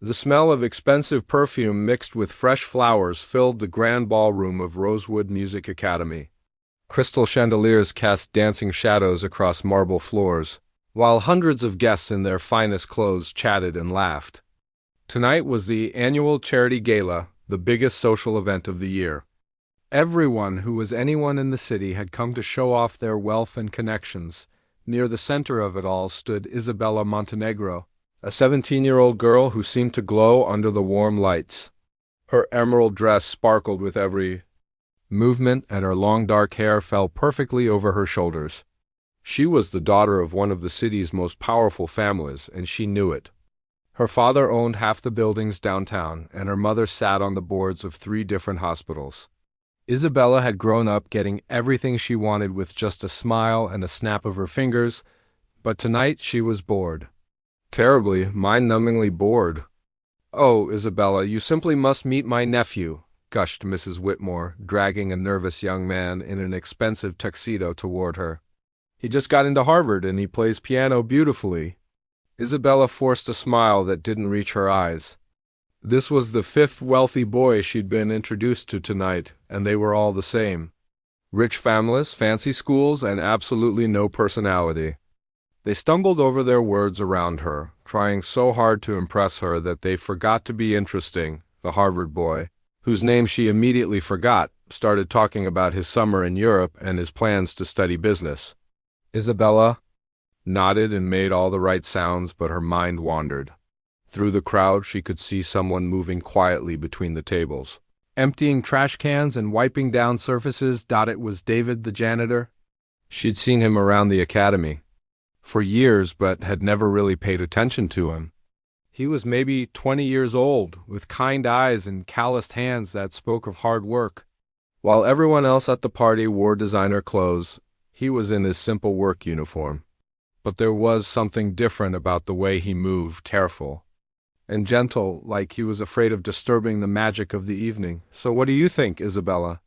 The smell of expensive perfume mixed with fresh flowers filled the grand ballroom of Rosewood Music Academy. Crystal chandeliers cast dancing shadows across marble floors, while hundreds of guests in their finest clothes chatted and laughed. Tonight was the annual charity gala, the biggest social event of the year. Everyone who was anyone in the city had come to show off their wealth and connections. Near the center of it all stood Isabella Montenegro, a 17-year-old girl who seemed to glow under the warm lights. Her emerald dress sparkled with every movement, and her long dark hair fell perfectly over her shoulders. She was the daughter of one of the city's most powerful families, and she knew it. Her father owned half the buildings downtown, and her mother sat on the boards of 3 different hospitals. Isabella had grown up getting everything she wanted with just a smile and a snap of her fingers, but tonight she was bored. Terribly, mind-numbingly bored. "Oh, Isabella, you simply must meet my nephew," gushed Mrs. Whitmore, dragging a nervous young man in an expensive tuxedo toward her. "He just got into Harvard and he plays piano beautifully." Isabella forced a smile that didn't reach her eyes. This was the 5th wealthy boy she'd been introduced to tonight, and they were all the same. Rich families, fancy schools, and absolutely no personality. They stumbled over their words around her, trying so hard to impress her that they forgot to be interesting. The Harvard boy, whose name she immediately forgot, started talking about his summer in Europe and his plans to study business. Isabella nodded and made all the right sounds, but her mind wandered. Through the crowd, she could see someone moving quietly between the tables, emptying trash cans and wiping down surfaces. It was David, the janitor. She'd seen him around the academy for years, but had never really paid attention to him. He was maybe 20 years old, with kind eyes and calloused hands that spoke of hard work. While everyone else at the party wore designer clothes, he was in his simple work uniform. But there was something different about the way he moved, careful and gentle, like he was afraid of disturbing the magic of the evening. "So what do you think, Isabella?"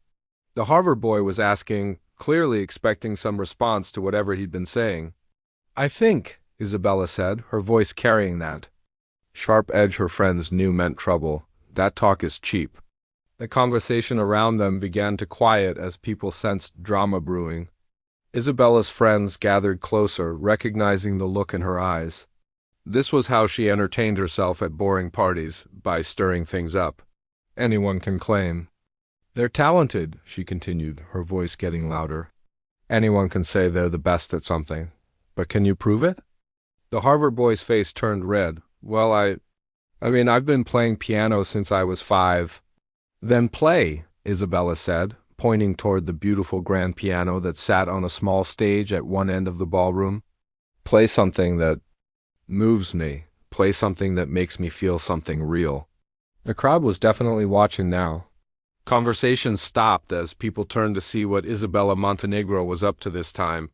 The Harvard boy was asking, clearly expecting some response to whatever he'd been saying. "I think," Isabella said, her voice carrying that sharp edge her friends knew meant trouble. "That talk is cheap." The conversation around them began to quiet as people sensed drama brewing. Isabella's friends gathered closer, recognizing the look in her eyes. This was how she entertained herself at boring parties, by stirring things up. Anyone can claim. "They're talented," she continued, her voice getting louder. "Anyone can say they're the best at something. But can you prove it?" The Harvard boy's face turned red. "Well, I've been playing piano since I was 5. "Then play," Isabella said, pointing toward the beautiful grand piano that sat on a small stage at one end of the ballroom. "Play something that moves me. Play something that makes me feel something real." The crowd was definitely watching now. Conversation stopped as people turned to see what Isabella Montenegro was up to this time.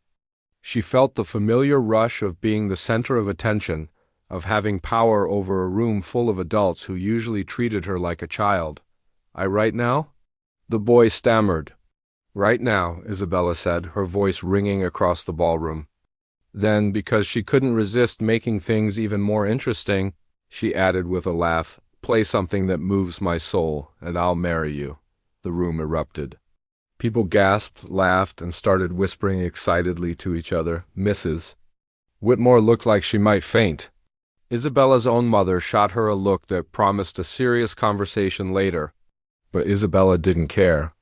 She felt the familiar rush of being the center of attention, of having power over a room full of adults who usually treated her like a child. "I write now?" The boy stammered. "Right now," Isabella said, her voice ringing across the ballroom. Then, because she couldn't resist making things even more interesting, she added with a laugh, "Play something that moves my soul, and I'll marry you." The room erupted. People gasped, laughed, and started whispering excitedly to each other. Mrs. Whitmore looked like she might faint. Isabella's own mother shot her a look that promised a serious conversation later, but Isabella didn't care.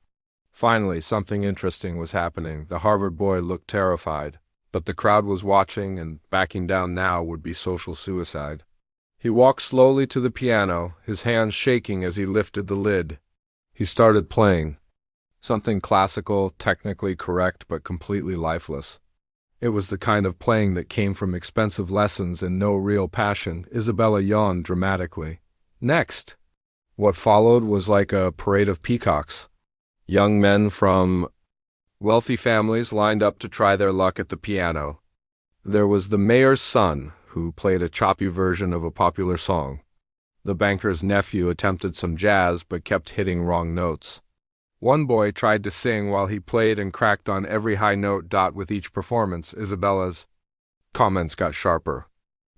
Finally, something interesting was happening. The Harvard boy looked terrified, but the crowd was watching, and backing down now would be social suicide. He walked slowly to the piano, his hands shaking as he lifted the lid. He started playing. Something classical, technically correct, but completely lifeless. It was the kind of playing that came from expensive lessons and no real passion. Isabella yawned dramatically. Next! What followed was like a parade of peacocks. Young men from wealthy families lined up to try their luck at the piano. There was the mayor's son, who played a choppy version of a popular song. The banker's nephew attempted some jazz but kept hitting wrong notes. One boy tried to sing while he played and cracked on every high note. With each performance, Isabella's comments got sharper.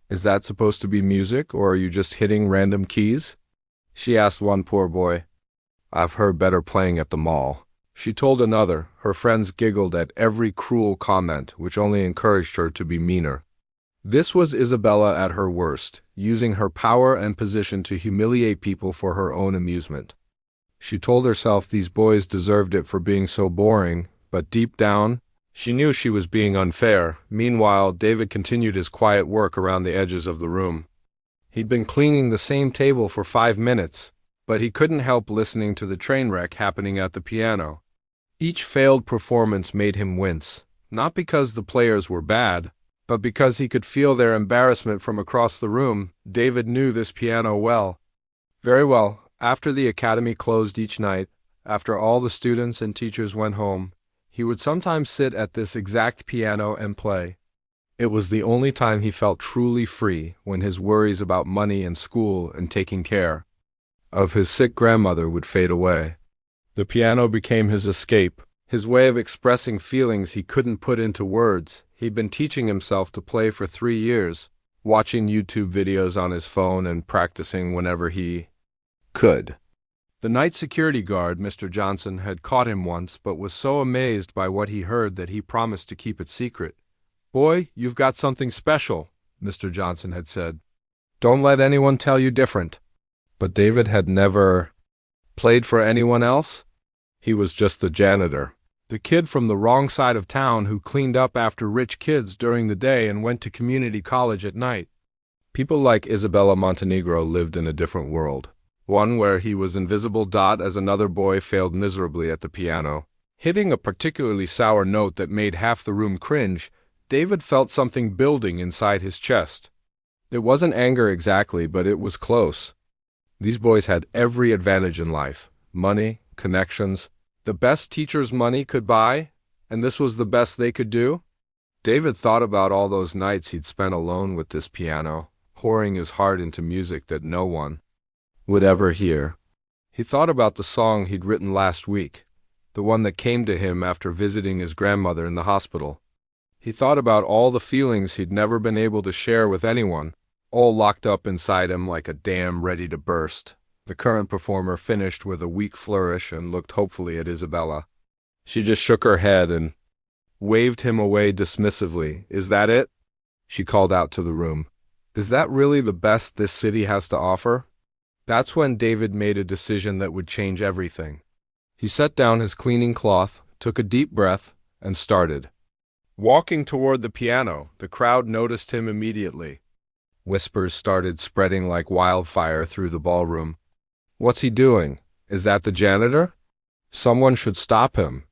Is that supposed to be music, or are you just hitting random keys? She asked one poor boy. I've heard better playing at the mall. She told another. Her friends giggled at every cruel comment, which only encouraged her to be meaner. This was Isabella at her worst, using her power and position to humiliate people for her own amusement. She told herself these boys deserved it for being so boring, but deep down, she knew she was being unfair. Meanwhile, David continued his quiet work around the edges of the room. He'd been cleaning the same table for 5 minutes, but he couldn't help listening to the train wreck happening at the piano. Each failed performance made him wince, not because the players were bad, but because he could feel their embarrassment from across the room. David knew this piano well. Very well, after the academy closed each night, after all the students and teachers went home, he would sometimes sit at this exact piano and play. It was the only time he felt truly free, when his worries about money and school and taking care of his sick grandmother would fade away. The piano became his escape, his way of expressing feelings he couldn't put into words. He'd been teaching himself to play for 3 years, watching YouTube videos on his phone and practicing whenever he could. The night security guard, Mr. Johnson, had caught him once, but was so amazed by what he heard that he promised to keep it secret. Boy, you've got something special, Mr. Johnson had said. Don't let anyone tell you different. But David had never played for anyone else. He was just the janitor, the kid from the wrong side of town who cleaned up after rich kids during the day and went to community college at night. People like Isabella Montenegro lived in a different world, one where he was invisible. As another boy failed miserably at the piano, hitting a particularly sour note that made half the room cringe, David felt something building inside his chest. It wasn't anger exactly, but it was close. These boys had every advantage in life: money, connections, the best teachers money could buy, and this was the best they could do. David thought about all those nights he'd spent alone with this piano, pouring his heart into music that no one would ever hear. He thought about the song he'd written last week, the one that came to him after visiting his grandmother in the hospital. He thought about all the feelings he'd never been able to share with anyone, all locked up inside him like a dam ready to burst. The current performer finished with a weak flourish and looked hopefully at Isabella. She just shook her head and waved him away dismissively. Is that it? She called out to the room. Is that really the best this city has to offer? That's when David made a decision that would change everything. He set down his cleaning cloth, took a deep breath, and started walking toward the piano. The crowd noticed him immediately. Whispers started spreading like wildfire through the ballroom. What's he doing? Is that the janitor? Someone should stop him.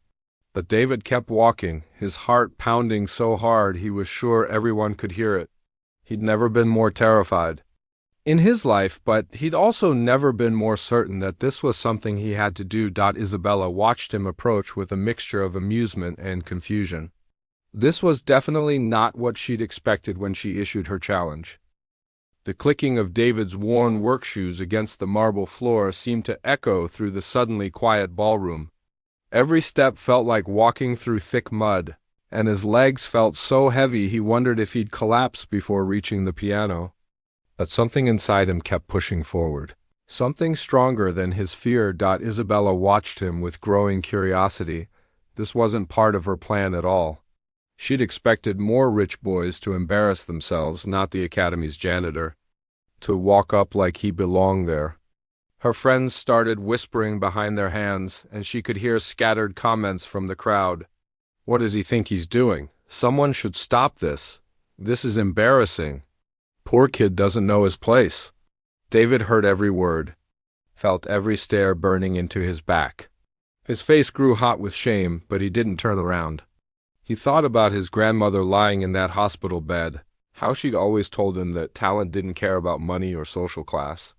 But David kept walking, his heart pounding so hard he was sure everyone could hear it. He'd never been more terrified in his life, but he'd also never been more certain that this was something he had to do. Isabella watched him approach with a mixture of amusement and confusion. This was definitely not what she'd expected when she issued her challenge. The clicking of David's worn work shoes against the marble floor seemed to echo through the suddenly quiet ballroom. Every step felt like walking through thick mud, and his legs felt so heavy he wondered if he'd collapse before reaching the piano. But something inside him kept pushing forward, something stronger than his fear. Isabella watched him with growing curiosity. This wasn't part of her plan at all. She'd expected more rich boys to embarrass themselves, not the academy's janitor, to walk up like he belonged there. Her friends started whispering behind their hands, and she could hear scattered comments from the crowd. What does he think he's doing? Someone should stop this. This is embarrassing. Poor kid doesn't know his place. David heard every word, felt every stare burning into his back. His face grew hot with shame, but he didn't turn around. He thought about his grandmother lying in that hospital bed, how she'd always told him that talent didn't care about money or social class.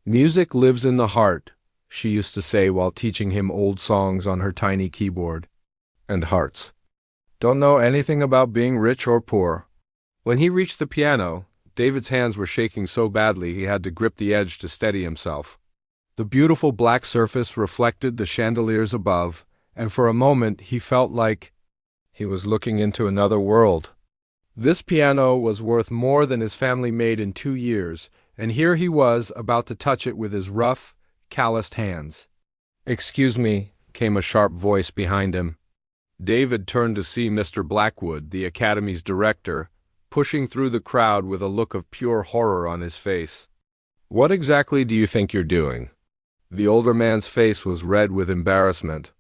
Music lives in the heart, she used to say while teaching him old songs on her tiny keyboard. And hearts don't know anything about being rich or poor. When he reached the piano, David's hands were shaking so badly he had to grip the edge to steady himself. The beautiful black surface reflected the chandeliers above, and for a moment he felt like he was looking into another world. This piano was worth more than his family made in 2 years, and here he was about to touch it with his rough, calloused hands. "Excuse me," came a sharp voice behind him. David turned to see Mr. Blackwood, the academy's director, pushing through the crowd with a look of pure horror on his face. "What exactly do you think you're doing?" The older man's face was red with embarrassment.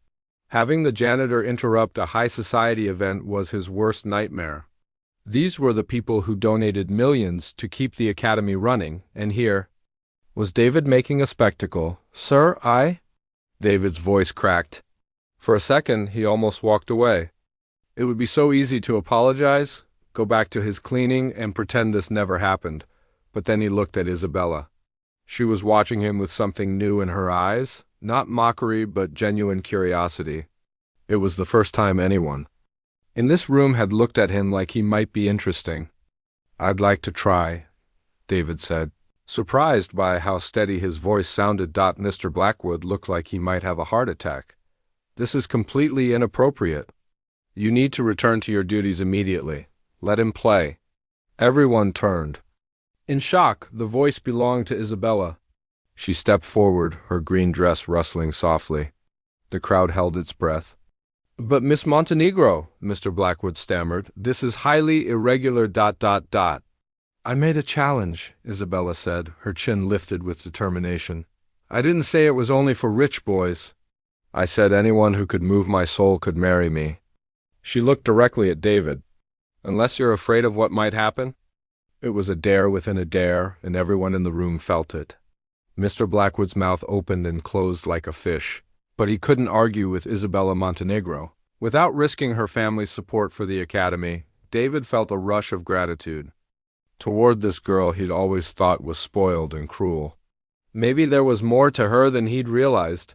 Having the janitor interrupt a high society event was his worst nightmare. These were the people who donated millions to keep the academy running, and here was David making a spectacle. "Sir, David's voice cracked. For a second, he almost walked away. It would be so easy to apologize, go back to his cleaning, and pretend this never happened. But then he looked at Isabella. She was watching him with something new in her eyes, not mockery but genuine curiosity. It was the first time anyone in this room had looked at him like he might be interesting. "I'd like to try," David said, surprised by how steady his voice sounded. Mr. Blackwood looked like he might have a heart attack. "This is completely inappropriate. You need to return to your duties immediately. Let him play." Everyone turned. In shock, the voice belonged to Isabella. She stepped forward, her green dress rustling softly. The crowd held its breath. "But Miss Montenegro," Mr. Blackwood stammered, "this is highly irregular. "I made a challenge," Isabella said, her chin lifted with determination. "I didn't say it was only for rich boys. I said anyone who could move my soul could marry me." She looked directly at David. "Unless you're afraid of what might happen?" It was a dare within a dare, and everyone in the room felt it. Mr. Blackwood's mouth opened and closed like a fish, but he couldn't argue with Isabella Montenegro. Without risking her family's support for the academy, David felt a rush of gratitude toward this girl he'd always thought was spoiled and cruel. Maybe there was more to her than he'd realized.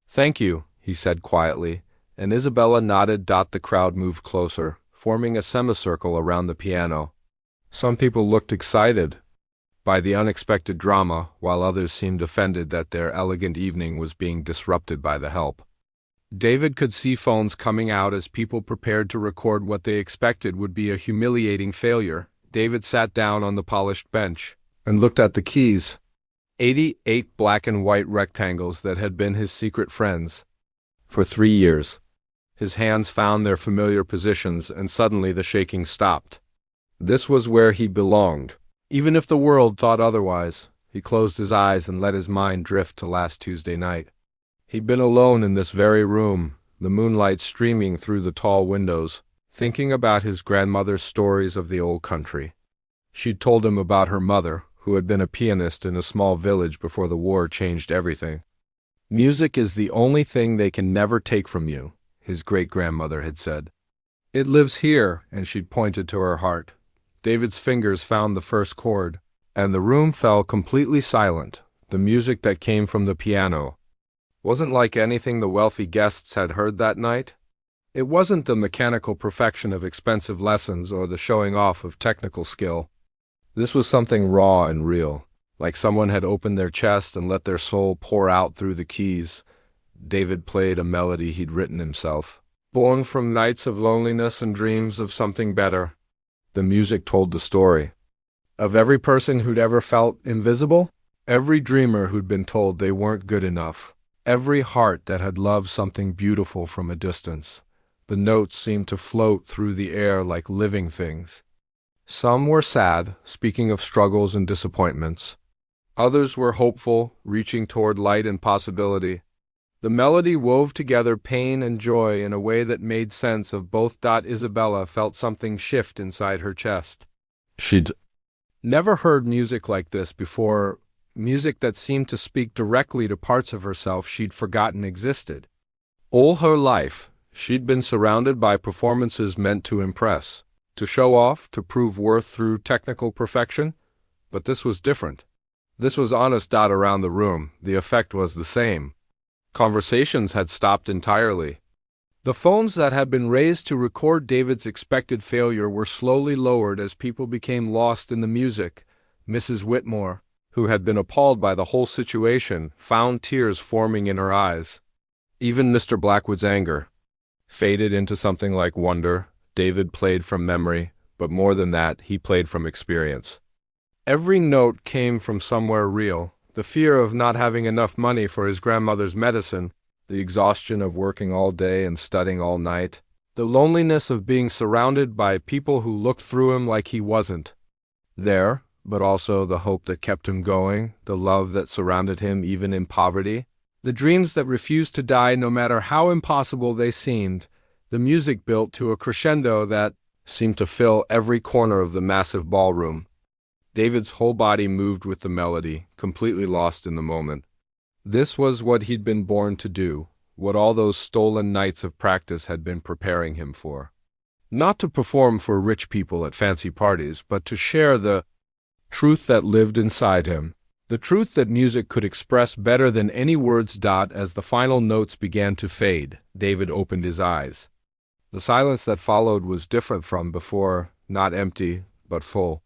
"Thank you," he said quietly, and Isabella nodded. The crowd moved closer, forming a semicircle around the piano. Some people looked excited by the unexpected drama, while others seemed offended that their elegant evening was being disrupted by the help. David could see phones coming out as people prepared to record what they expected would be a humiliating failure. David sat down on the polished bench and looked at the keys. 88 black and white rectangles that had been his secret friends for 3 years. His hands found their familiar positions, and suddenly the shaking stopped. This was where he belonged, even if the world thought otherwise. He closed his eyes and let his mind drift to last Tuesday night. He'd been alone in this very room, the moonlight streaming through the tall windows, thinking about his grandmother's stories of the old country. She'd told him about her mother, who had been a pianist in a small village before the war changed everything. "Music is the only thing they can never take from you," his great-grandmother had said. "It lives here," and she'd pointed to her heart. David's fingers found the first chord, and the room fell completely silent. The music that came from the piano wasn't like anything the wealthy guests had heard that night. It wasn't the mechanical perfection of expensive lessons or the showing off of technical skill. This was something raw and real, like someone had opened their chest and let their soul pour out through the keys. David played a melody he'd written himself, born from nights of loneliness and dreams of something better. The music told the story of every person who'd ever felt invisible, every dreamer who'd been told they weren't good enough, every heart that had loved something beautiful from a distance. The notes seemed to float through the air like living things. Some were sad, speaking of struggles and disappointments. Others were hopeful, reaching toward light and possibility. The melody wove together pain and joy in a way that made sense of both. Isabella felt something shift inside her chest. She'd never heard music like this before, music that seemed to speak directly to parts of herself she'd forgotten existed. All her life, she'd been surrounded by performances meant to impress, to show off, to prove worth through technical perfection. But this was different. This was honest. Around the room, the effect was the same. Conversations had stopped entirely. The phones that had been raised to record David's expected failure were slowly lowered as people became lost in the music. Mrs. Whitmore, who had been appalled by the whole situation, found tears forming in her eyes. Even Mr. Blackwood's anger faded into something like wonder. David played from memory, but more than that, he played from experience. Every note came from somewhere real: the fear of not having enough money for his grandmother's medicine, the exhaustion of working all day and studying all night, the loneliness of being surrounded by people who looked through him like he wasn't there, but also the hope that kept him going, the love that surrounded him even in poverty, the dreams that refused to die no matter how impossible they seemed. The music built to a crescendo that seemed to fill every corner of the massive ballroom. David's whole body moved with the melody, completely lost in the moment. This was what he'd been born to do, what all those stolen nights of practice had been preparing him for. Not to perform for rich people at fancy parties, but to share the truth that lived inside him, the truth that music could express better than any words. As the final notes began to fade, David opened his eyes. The silence that followed was different from before, not empty, but full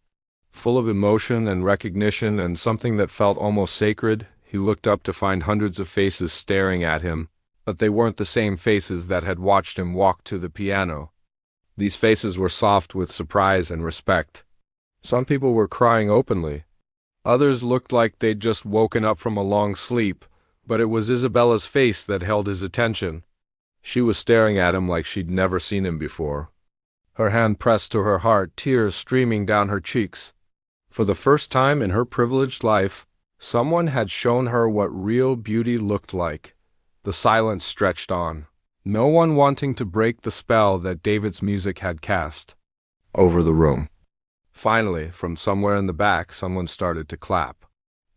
of emotion and recognition and something that felt almost sacred. He looked up to find hundreds of faces staring at him, but they weren't the same faces that had watched him walk to the piano. These faces were soft with surprise and respect. Some people were crying openly. Others looked like they'd just woken up from a long sleep, but it was Isabella's face that held his attention. She was staring at him like she'd never seen him before. Her hand pressed to her heart, tears streaming down her cheeks. For the first time in her privileged life, someone had shown her what real beauty looked like. The silence stretched on, no one wanting to break the spell that David's music had cast over the room. Finally, from somewhere in the back, someone started to clap.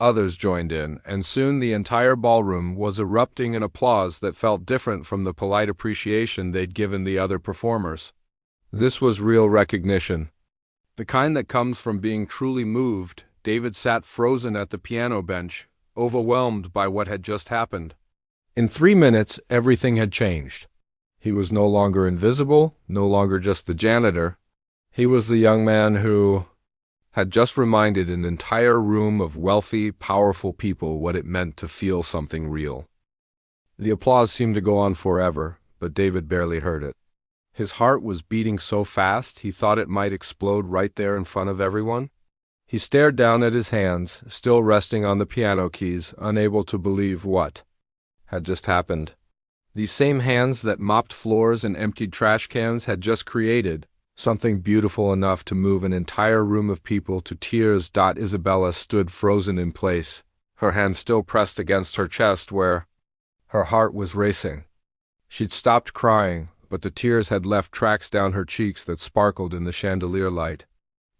Others joined in, and soon the entire ballroom was erupting in applause that felt different from the polite appreciation they'd given the other performers. This was real recognition, the kind that comes from being truly moved. David sat frozen at the piano bench, overwhelmed by what had just happened. In 3 minutes, everything had changed. He was no longer invisible, no longer just the janitor. He was the young man who had just reminded an entire room of wealthy, powerful people what it meant to feel something real. The applause seemed to go on forever, but David barely heard it. His heart was beating so fast he thought it might explode right there in front of everyone. He stared down at his hands, still resting on the piano keys, unable to believe what had just happened. These same hands that mopped floors and emptied trash cans had just created something beautiful enough to move an entire room of people to tears. Isabella stood frozen in place, her hand still pressed against her chest where her heart was racing. She'd stopped crying, but the tears had left tracks down her cheeks that sparkled in the chandelier light.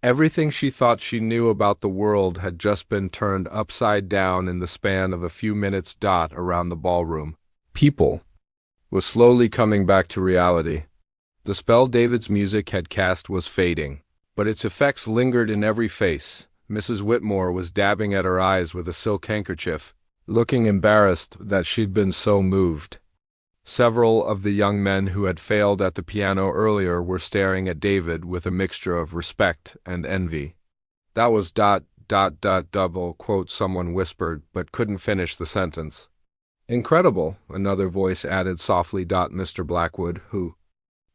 Everything she thought she knew about the world had just been turned upside down in the span of a few minutes. Around the ballroom, people was slowly coming back to reality. The spell David's music had cast was fading, but its effects lingered in every face. Mrs. Whitmore was dabbing at her eyes with a silk handkerchief, looking embarrassed that she'd been so moved. Several of the young men who had failed at the piano earlier were staring at David with a mixture of respect and envy. That was ... double quote someone whispered, but couldn't finish the sentence. Incredible, another voice added softly. Mr. Blackwood, who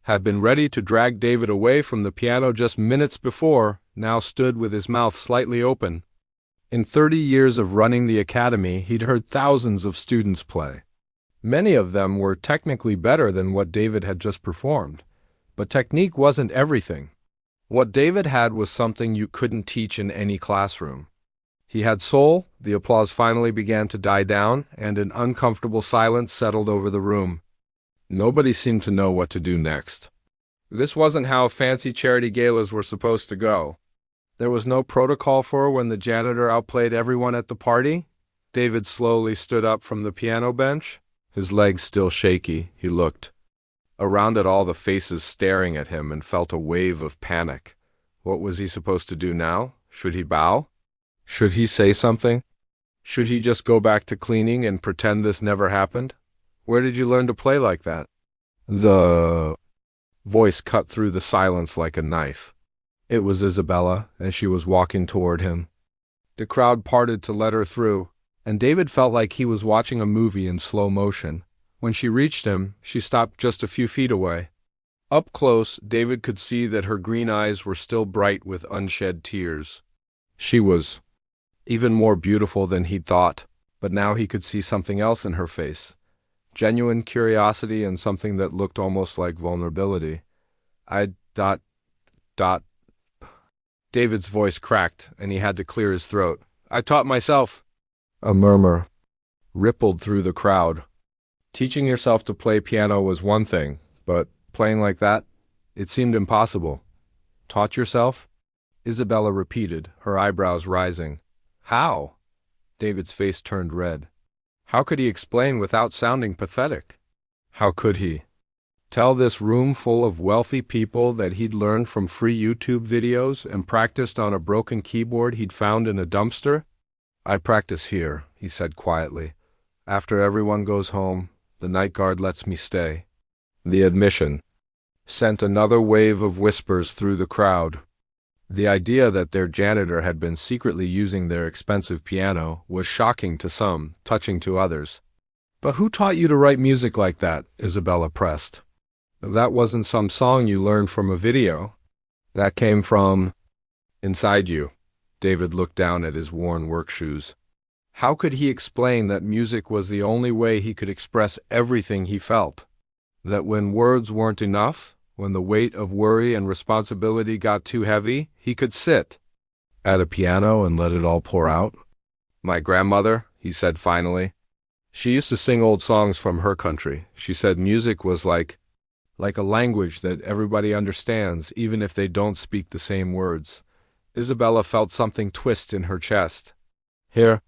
had been ready to drag David away from the piano just minutes before, now stood with his mouth slightly open. In 30 years of running the academy, he'd heard thousands of students play. Many of them were technically better than what David had just performed, but technique wasn't everything. What David had was something you couldn't teach in any classroom. He had soul. The applause finally began to die down, and an uncomfortable silence settled over the room. Nobody seemed to know what to do next. This wasn't how fancy charity galas were supposed to go. There was no protocol for when the janitor outplayed everyone at the party. David slowly stood up from the piano bench. His legs still shaky, he looked around at all the faces staring at him and felt a wave of panic. What was he supposed to do now? Should he bow? Should he say something? Should he just go back to cleaning and pretend this never happened? Where did you learn to play like that? The voice cut through the silence like a knife. It was Isabella, and she was walking toward him. The crowd parted to let her through, and David felt like he was watching a movie in slow motion. When she reached him, she stopped just a few feet away. Up close, David could see that her green eyes were still bright with unshed tears. She was even more beautiful than he'd thought, but now he could see something else in her face. Genuine curiosity and something that looked almost like vulnerability. I dot dot. David's voice cracked, and he had to clear his throat. I taught myself. A murmur rippled through the crowd. Teaching yourself to play piano was one thing, but playing like that? It seemed impossible. Taught yourself? Isabella repeated, her eyebrows rising. How? David's face turned red. How could he explain without sounding pathetic? How could he tell this room full of wealthy people that he'd learned from free YouTube videos and practiced on a broken keyboard he'd found in a dumpster? I practice here, he said quietly. After everyone goes home, the night guard lets me stay. The admission sent another wave of whispers through the crowd. The idea that their janitor had been secretly using their expensive piano was shocking to some, touching to others. But who taught you to write music like that? Isabella pressed. That wasn't some song you learned from a video. That came from inside you. David looked down at his worn work shoes. How could he explain that music was the only way he could express everything he felt? That when words weren't enough, when the weight of worry and responsibility got too heavy, he could sit at a piano and let it all pour out? My grandmother, he said finally. She used to sing old songs from her country. She said music was like a language that everybody understands, even if they don't speak the same words. Isabella felt something twist in her chest. Here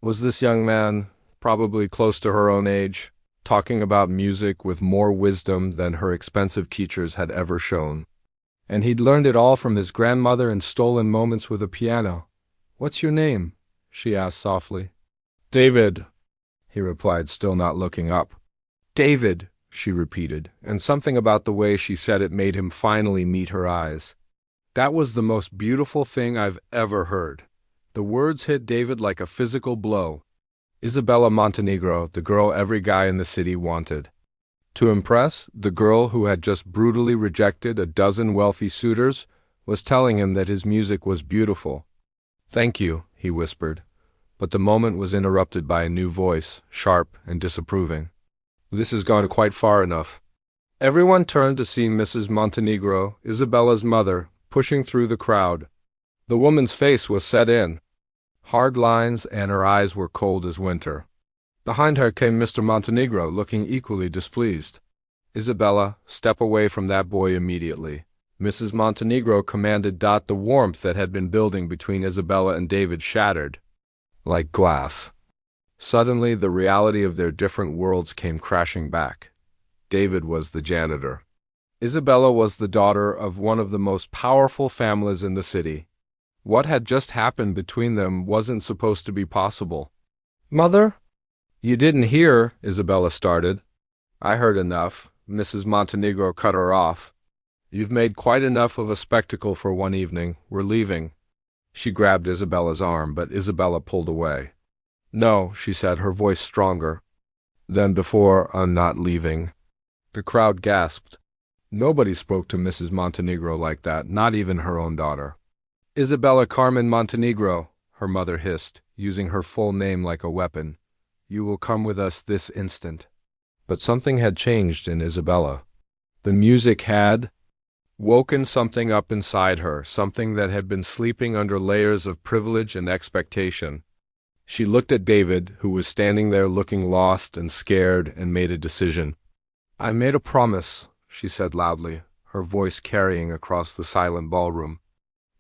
was this young man, probably close to her own age, talking about music with more wisdom than her expensive teachers had ever shown. And he'd learned it all from his grandmother in stolen moments with a piano. What's your name? She asked softly. David, he replied, still not looking up. David, she repeated, and something about the way she said it made him finally meet her eyes. That was the most beautiful thing I've ever heard. The words hit David like a physical blow. Isabella Montenegro, the girl every guy in the city wanted. To impress, the girl who had just brutally rejected a dozen wealthy suitors was telling him that his music was beautiful. Thank you, he whispered, but the moment was interrupted by a new voice, sharp and disapproving. This has gone quite far enough. Everyone turned to see Mrs. Montenegro, Isabella's mother, pushing through the crowd. The woman's face was set in hard lines, and her eyes were cold as winter. Behind her came Mr. Montenegro, looking equally displeased. Isabella, step away from that boy immediately. Mrs. Montenegro commanded. The warmth that had been building between Isabella and David shattered like glass. Suddenly, the reality of their different worlds came crashing back. David was the janitor. Isabella was the daughter of one of the most powerful families in the city. What had just happened between them wasn't supposed to be possible. Mother? You didn't hear, Isabella started. I heard enough. Mrs. Montenegro cut her off. You've made quite enough of a spectacle for one evening. We're leaving. She grabbed Isabella's arm, but Isabella pulled away. No, she said, her voice stronger than before. I'm not leaving. The crowd gasped. Nobody spoke to Mrs. Montenegro like that, not even her own daughter. Isabella Carmen Montenegro, her mother hissed, using her full name like a weapon. You will come with us this instant. But something had changed in Isabella. The music had woken something up inside her, something that had been sleeping under layers of privilege and expectation. She looked at David, who was standing there looking lost and scared, and made a decision. I made a promise, she said loudly, her voice carrying across the silent ballroom.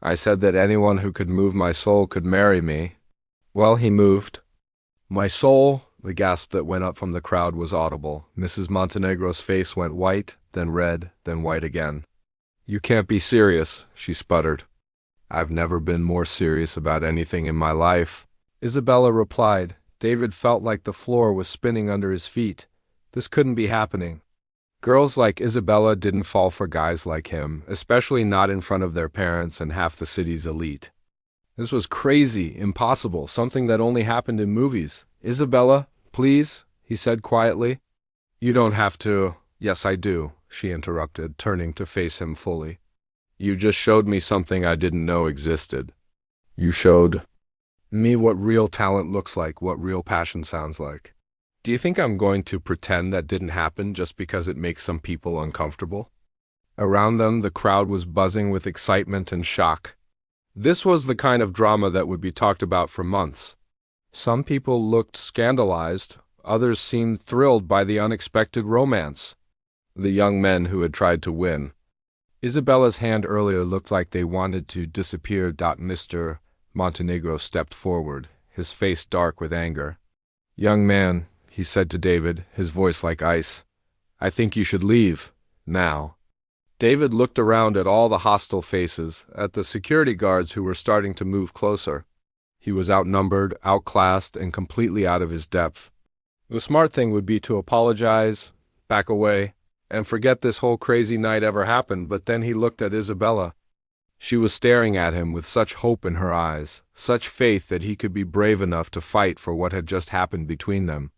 I said that anyone who could move my soul could marry me. Well, he moved. My soul, the gasp that went up from the crowd was audible. Mrs. Montenegro's face went white, then red, then white again. You can't be serious, she sputtered. I've never been more serious about anything in my life. Isabella replied. David felt like the floor was spinning under his feet. This couldn't be happening. Girls like Isabella didn't fall for guys like him, especially not in front of their parents and half the city's elite. This was crazy, impossible, something that only happened in movies. Isabella, please, he said quietly. You don't have to. Yes, I do, she interrupted, turning to face him fully. You just showed me something I didn't know existed. You showed me what real talent looks like, what real passion sounds like. Do you think I'm going to pretend that didn't happen just because it makes some people uncomfortable? Around them, the crowd was buzzing with excitement and shock. This was the kind of drama that would be talked about for months. Some people looked scandalized, others seemed thrilled by the unexpected romance. The young men who had tried to win. Isabella's hand earlier looked like they wanted to disappear. Mr. Montenegro stepped forward, his face dark with anger. Young man, he said to David, his voice like ice, I think you should leave, now. David looked around at all the hostile faces, at the security guards who were starting to move closer. He was outnumbered, outclassed, and completely out of his depth. The smart thing would be to apologize, back away, and forget this whole crazy night ever happened, but then he looked at Isabella. She was staring at him with such hope in her eyes, such faith that he could be brave enough to fight for what had just happened between them.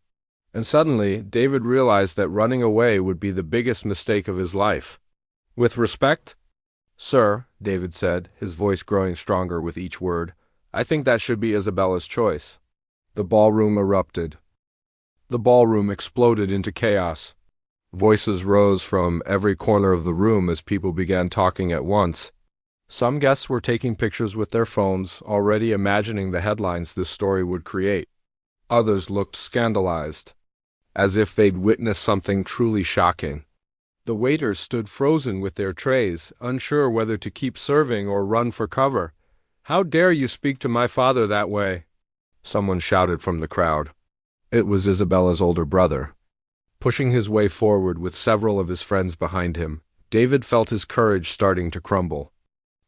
And suddenly, David realized that running away would be the biggest mistake of his life. With respect, sir, David said, his voice growing stronger with each word, I think that should be Isabella's choice. The ballroom erupted. The ballroom exploded into chaos. Voices rose from every corner of the room as people began talking at once. Some guests were taking pictures with their phones, already imagining the headlines this story would create. Others looked scandalized, as if they'd witnessed something truly shocking. The waiters stood frozen with their trays, unsure whether to keep serving or run for cover. How dare you speak to my father that way? Someone shouted from the crowd. It was Isabella's older brother. Pushing his way forward with several of his friends behind him, David felt his courage starting to crumble.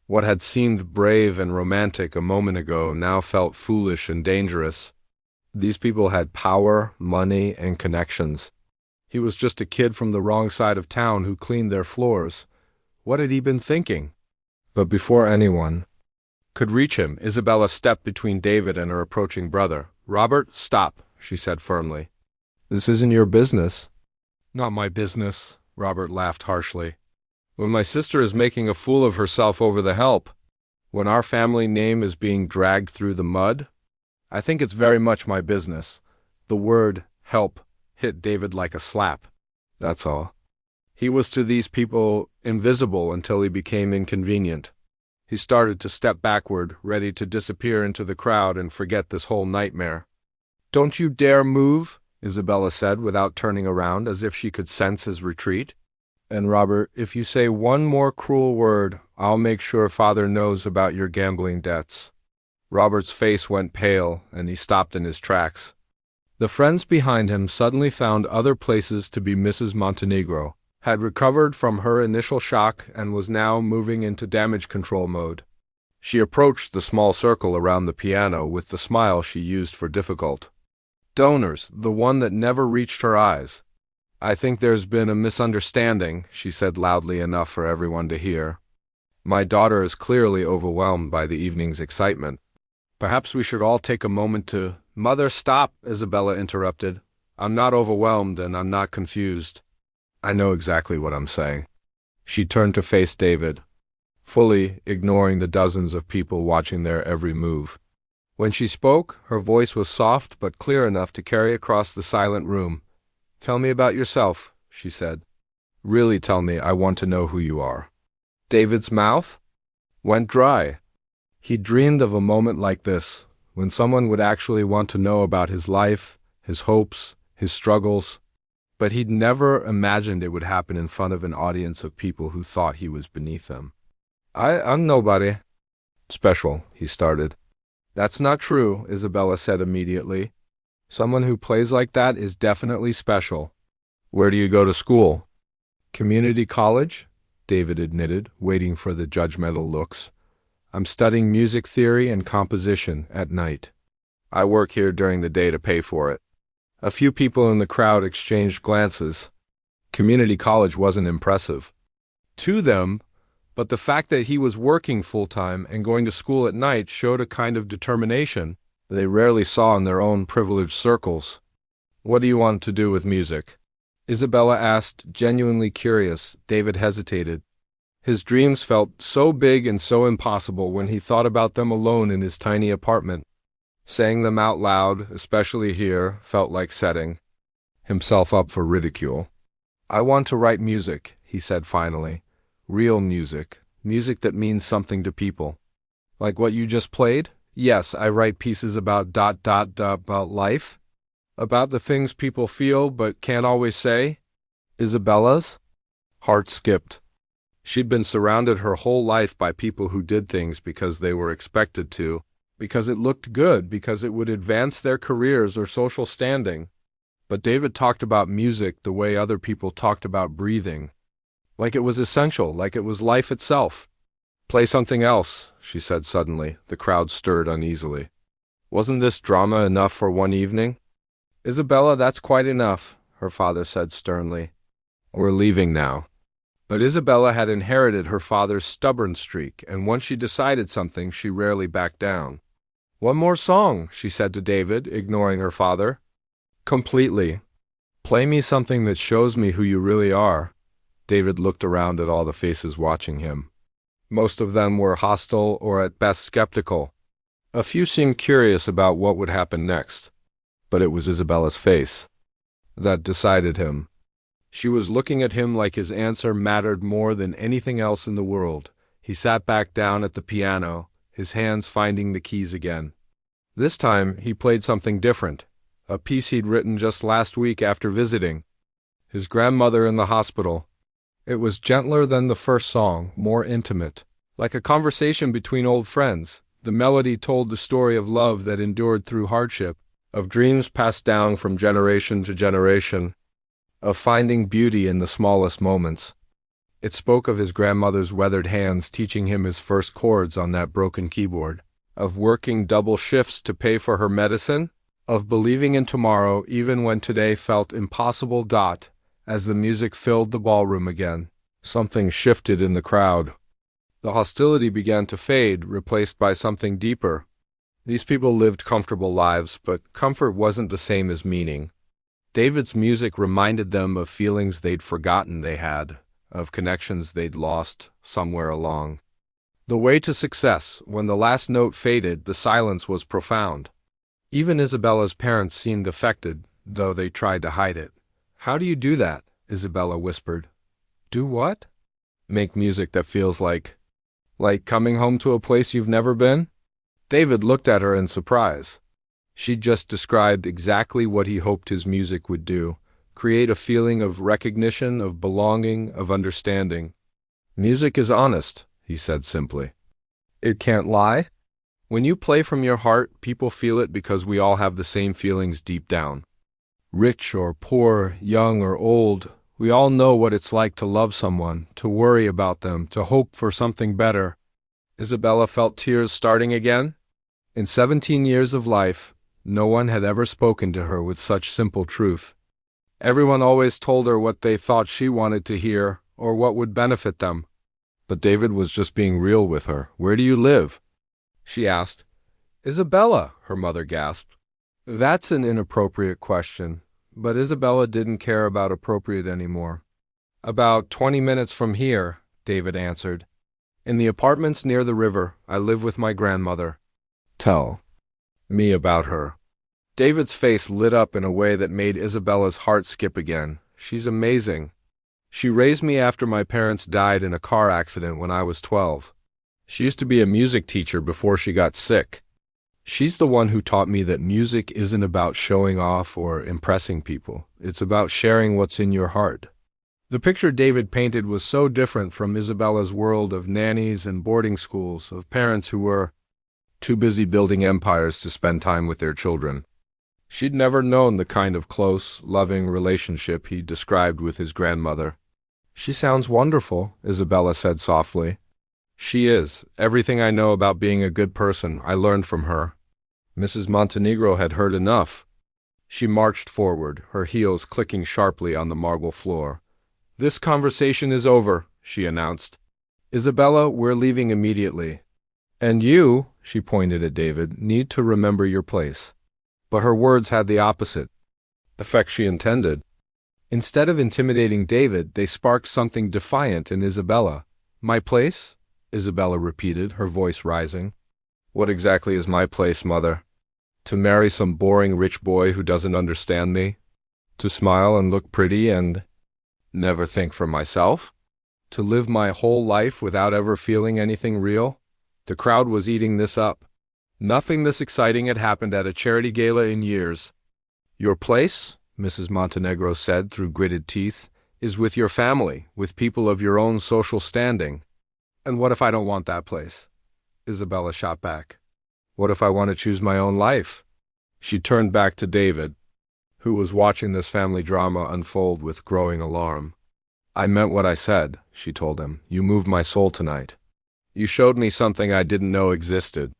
What had seemed brave and romantic a moment ago now felt foolish and dangerous. These people had power, money, and connections. He was just a kid from the wrong side of town who cleaned their floors. What had he been thinking? But before anyone could reach him, Isabella stepped between David and her approaching brother. Robert, stop, she said firmly. This isn't your business. Not my business, Robert laughed harshly. When my sister is making a fool of herself over the help, when our family name is being dragged through the mud, I think it's very much my business. The word help hit David like a slap. That's all. He was to these people invisible until he became inconvenient. He started to step backward, ready to disappear into the crowd and forget this whole nightmare. Don't you dare move, Isabella said without turning around, as if she could sense his retreat. And Robert, if you say one more cruel word, I'll make sure Father knows about your gambling debts. Robert's face went pale, and he stopped in his tracks. The friends behind him suddenly found other places to be. Mrs. Montenegro had recovered from her initial shock and was now moving into damage control mode. She approached the small circle around the piano with the smile she used for difficult donors, the one that never reached her eyes. I think there's been a misunderstanding, she said loudly enough for everyone to hear. My daughter is clearly overwhelmed by the evening's excitement. Perhaps we should all take a moment to— Mother, stop, Isabella interrupted. I'm not overwhelmed and I'm not confused. I know exactly what I'm saying. She turned to face David, fully ignoring the dozens of people watching their every move. When she spoke, her voice was soft but clear enough to carry across the silent room. Tell me about yourself, she said. Really tell me, I want to know who you are. David's mouth went dry. He dreamed of a moment like this, when someone would actually want to know about his life, his hopes, his struggles. But he'd never imagined it would happen in front of an audience of people who thought he was beneath them. I'm nobody. Special, he started. That's not true, Isabella said immediately. Someone who plays like that is definitely special. Where do you go to school? Community college, David admitted, waiting for the judgmental looks. I'm studying music theory and composition at night. I work here during the day to pay for it. A few people in the crowd exchanged glances. Community college wasn't impressive to them, but the fact that he was working full-time and going to school at night showed a kind of determination they rarely saw in their own privileged circles. What do you want to do with music? Isabella asked, genuinely curious. David hesitated. His dreams felt so big and so impossible when he thought about them alone in his tiny apartment. Saying them out loud, especially here, felt like setting himself up for ridicule. "I want to write music," he said finally. "Real music. Music that means something to people." "Like what you just played?" "Yes, I write pieces about about life. About the things people feel but can't always say." Isabella's heart skipped. She'd been surrounded her whole life by people who did things because they were expected to, because it looked good, because it would advance their careers or social standing. But David talked about music the way other people talked about breathing. Like it was essential, like it was life itself. "Play something else," she said suddenly. The crowd stirred uneasily. "Wasn't this drama enough for one evening?" "Isabella, that's quite enough," her father said sternly. "We're leaving now." But Isabella had inherited her father's stubborn streak, and once she decided something, she rarely backed down. "One more song," she said to David, ignoring her father. "Completely. Play me something that shows me who you really are." David looked around at all the faces watching him. Most of them were hostile or at best skeptical. A few seemed curious about what would happen next. But it was Isabella's face that decided him. She was looking at him like his answer mattered more than anything else in the world. He sat back down at the piano, his hands finding the keys again. This time he played something different, a piece he'd written just last week after visiting his grandmother in the hospital. It was gentler than the first song, more intimate, like a conversation between old friends. The melody told the story of love that endured through hardship, of dreams passed down from generation to generation, of finding beauty in the smallest moments. It spoke of his grandmother's weathered hands teaching him his first chords on that broken keyboard, of working double shifts to pay for her medicine, of believing in tomorrow even when today felt impossible. As the music filled the ballroom again, something shifted in the crowd. The hostility began to fade, replaced by something deeper. These people lived comfortable lives, but comfort wasn't the same as meaning. David's music reminded them of feelings they'd forgotten they had, of connections they'd lost somewhere along the way to success. When the last note faded, the silence was profound. Even Isabella's parents seemed affected, though they tried to hide it. "How do you do that?" Isabella whispered. "Do what?" "Make music that feels like coming home to a place you've never been?" David looked at her in surprise. She'd just described exactly what he hoped his music would do, create a feeling of recognition, of belonging, of understanding. "Music is honest," he said simply. "It can't lie. When you play from your heart, people feel it because we all have the same feelings deep down. Rich or poor, young or old, we all know what it's like to love someone, to worry about them, to hope for something better." Isabella felt tears starting again. In 17 years of life, no one had ever spoken to her with such simple truth. Everyone always told her what they thought she wanted to hear, or what would benefit them. But David was just being real with her. "Where do you live?" she asked. "Isabella," her mother gasped. That's an inappropriate question, but Isabella didn't care about appropriate anymore. "About 20 minutes from here," David answered. "In the apartments near the river. I live with my grandmother." "Tell me about her." David's face lit up in a way that made Isabella's heart skip again. "She's amazing. She raised me after my parents died in a car accident when I was 12. She used to be a music teacher before she got sick. She's the one who taught me that music isn't about showing off or impressing people. It's about sharing what's in your heart." The picture David painted was so different from Isabella's world of nannies and boarding schools, of parents who were too busy building empires to spend time with their children. She'd never known the kind of close, loving relationship he described with his grandmother. "She sounds wonderful," Isabella said softly. "She is. Everything I know about being a good person, I learned from her." Mrs. Montenegro had heard enough. She marched forward, her heels clicking sharply on the marble floor. "This conversation is over," she announced. "Isabella, we're leaving immediately. And you," she pointed at David, "need to remember your place." But her words had the opposite effect she intended. Instead of intimidating David, they sparked something defiant in Isabella. "My place?" Isabella repeated, her voice rising. "What exactly is my place, mother? To marry some boring rich boy who doesn't understand me? To smile and look pretty and never think for myself? To live my whole life without ever feeling anything real?" The crowd was eating this up. Nothing this exciting had happened at a charity gala in years. "Your place," Mrs. Montenegro said through gritted teeth, "is with your family, with people of your own social standing." "And what if I don't want that place?" Isabella shot back. "What if I want to choose my own life?" She turned back to David, who was watching this family drama unfold with growing alarm. "I meant what I said," she told him. "You moved my soul tonight. You showed me something I didn't know existed.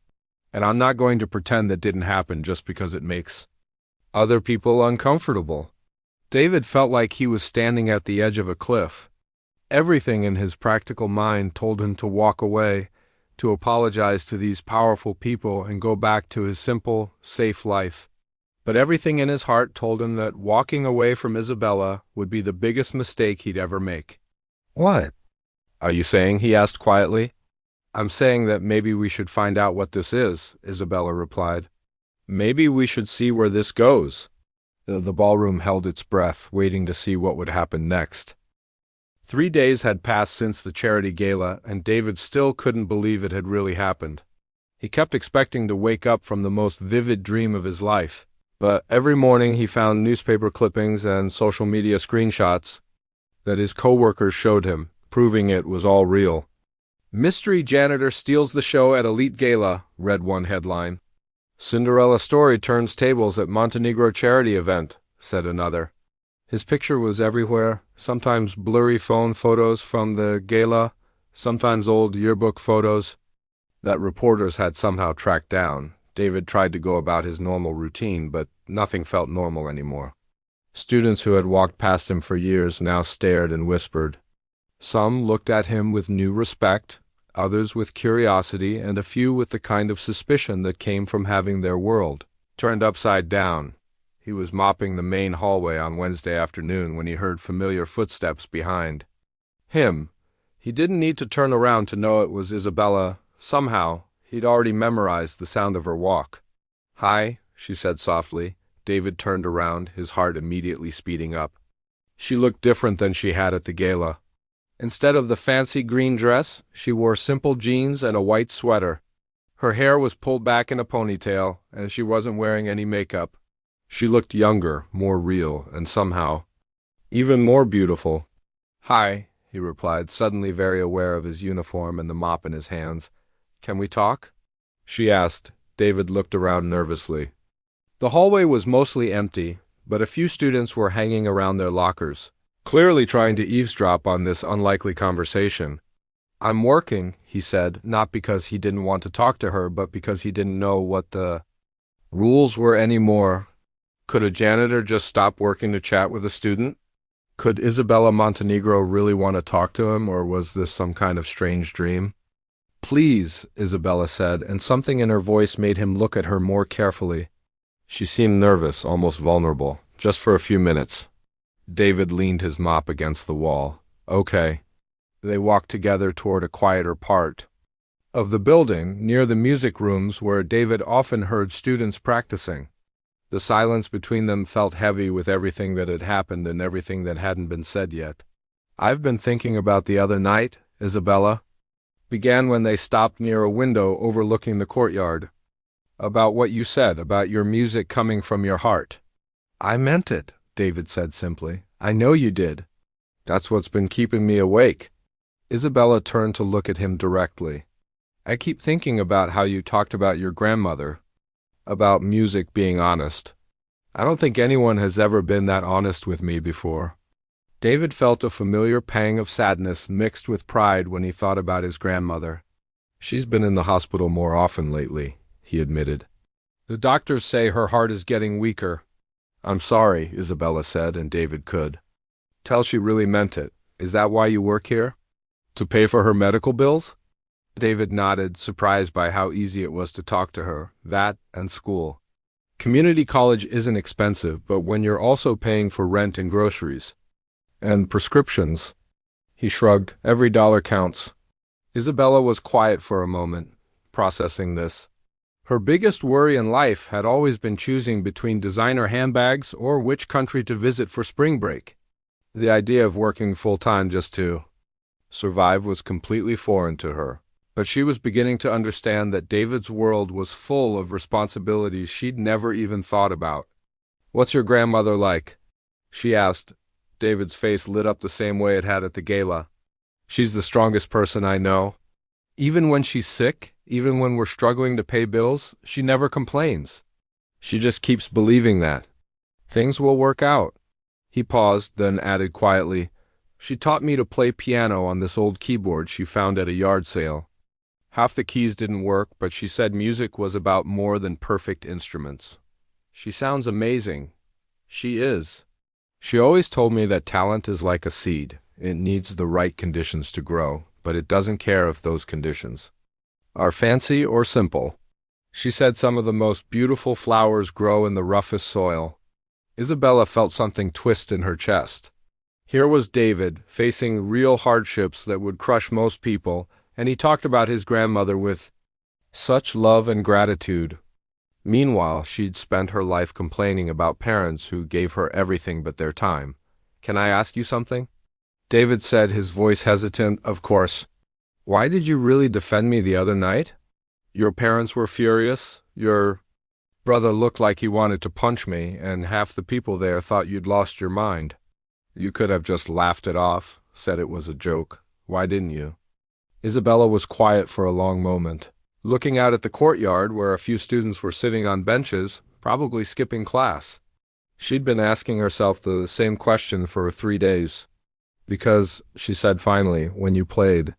And I'm not going to pretend that didn't happen just because it makes other people uncomfortable." David felt like he was standing at the edge of a cliff. Everything in his practical mind told him to walk away, to apologize to these powerful people and go back to his simple, safe life. But everything in his heart told him that walking away from Isabella would be the biggest mistake he'd ever make. "What are you saying?" he asked quietly. "I'm saying that maybe we should find out what this is," Isabella replied. "Maybe we should see where this goes." The ballroom held its breath, waiting to see what would happen next. 3 days had passed since the charity gala, and David still couldn't believe it had really happened. He kept expecting to wake up from the most vivid dream of his life, but every morning he found newspaper clippings and social media screenshots that his co-workers showed him, proving it was all real. "Mystery janitor steals the show at elite gala," read one headline. "Cinderella story turns tables at Montenegro charity event," said another. His picture was everywhere, sometimes blurry phone photos from the gala, sometimes old yearbook photos that reporters had somehow tracked down. David tried to go about his normal routine, but nothing felt normal anymore. Students who had walked past him for years now stared and whispered. Some looked at him with new respect, others with curiosity, and a few with the kind of suspicion that came from having their world turned upside down. He was mopping the main hallway on Wednesday afternoon when he heard familiar footsteps behind him. He didn't need to turn around to know it was Isabella. Somehow, he'd already memorized the sound of her walk. "Hi," she said softly. David turned around, his heart immediately speeding up. She looked different than she had at the gala. Instead of the fancy green dress, she wore simple jeans and a white sweater. Her hair was pulled back in a ponytail, and she wasn't wearing any makeup. She looked younger, more real, and somehow even more beautiful. "Hi," he replied, suddenly very aware of his uniform and the mop in his hands. "Can we talk?" she asked. David looked around nervously. The hallway was mostly empty, but a few students were hanging around their lockers, clearly trying to eavesdrop on this unlikely conversation. "I'm working," he said, not because he didn't want to talk to her, but because he didn't know what the rules were anymore. Could a janitor just stop working to chat with a student? Could Isabella Montenegro really want to talk to him, or was this some kind of strange dream? "Please," Isabella said, and something in her voice made him look at her more carefully. She seemed nervous, almost vulnerable. "Just for a few minutes." David leaned his mop against the wall. "Okay." They walked together toward a quieter part of the building, near the music rooms where David often heard students practicing. The silence between them felt heavy with everything that had happened and everything that hadn't been said yet. "I've been thinking about the other night," Isabella began when they stopped near a window overlooking the courtyard. "About what you said, about your music coming from your heart." "I meant it," David said simply. "I know you did. That's what's been keeping me awake." Isabella turned to look at him directly. "I keep thinking about how you talked about your grandmother, about music being honest. I don't think anyone has ever been that honest with me before." David felt a familiar pang of sadness mixed with pride when he thought about his grandmother. "She's been in the hospital more often lately," he admitted. "The doctors say her heart is getting weaker." "I'm sorry," Isabella said, and David could tell she really meant it. "Is that why you work here? To pay for her medical bills?" David nodded, surprised by how easy it was to talk to her, that and school. Community college isn't expensive, but when you're also paying for rent and groceries and prescriptions, he shrugged, every dollar counts. Isabella was quiet for a moment, processing this. Her biggest worry in life had always been choosing between designer handbags or which country to visit for spring break. The idea of working full-time just to survive was completely foreign to her. But she was beginning to understand that David's world was full of responsibilities she'd never even thought about. "What's your grandmother like?" she asked. David's face lit up the same way it had at the gala. "She's the strongest person I know. Even when she's sick, even when we're struggling to pay bills, she never complains. She just keeps believing that things will work out." He paused, then added quietly, "She taught me to play piano on this old keyboard she found at a yard sale. Half the keys didn't work, but she said music was about more than perfect instruments. She sounds amazing. She is. She always told me that talent is like a seed. It needs the right conditions to grow, but it doesn't care if those conditions are fancy or simple. She said some of the most beautiful flowers grow in the roughest soil." Isabella felt something twist in her chest. Here was David, facing real hardships that would crush most people, and he talked about his grandmother with such love and gratitude. Meanwhile, she'd spent her life complaining about parents who gave her everything but their time. "Can I ask you something?" David said, his voice hesitant. "Of course. Why did you really defend me the other night? Your parents were furious. Your brother looked like he wanted to punch me, and half the people there thought you'd lost your mind. You could have just laughed it off, said it was a joke. Why didn't you?" Isabella was quiet for a long moment, looking out at the courtyard where a few students were sitting on benches, probably skipping class. She'd been asking herself the same question for 3 days. "Because," she said finally, "when you played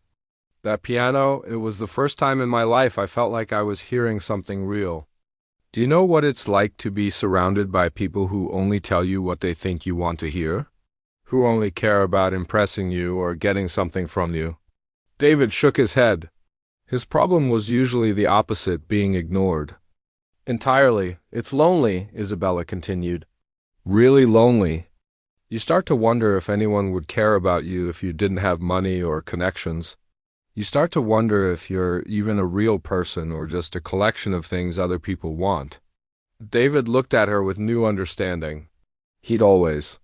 that piano, it was the first time in my life I felt like I was hearing something real. Do you know what it's like to be surrounded by people who only tell you what they think you want to hear? Who only care about impressing you or getting something from you?" David shook his head. His problem was usually the opposite, being ignored. "Entirely. It's lonely," Isabella continued. "Really lonely. You start to wonder if anyone would care about you if you didn't have money or connections. You start to wonder if you're even a real person or just a collection of things other people want." David looked at her with new understanding. He'd always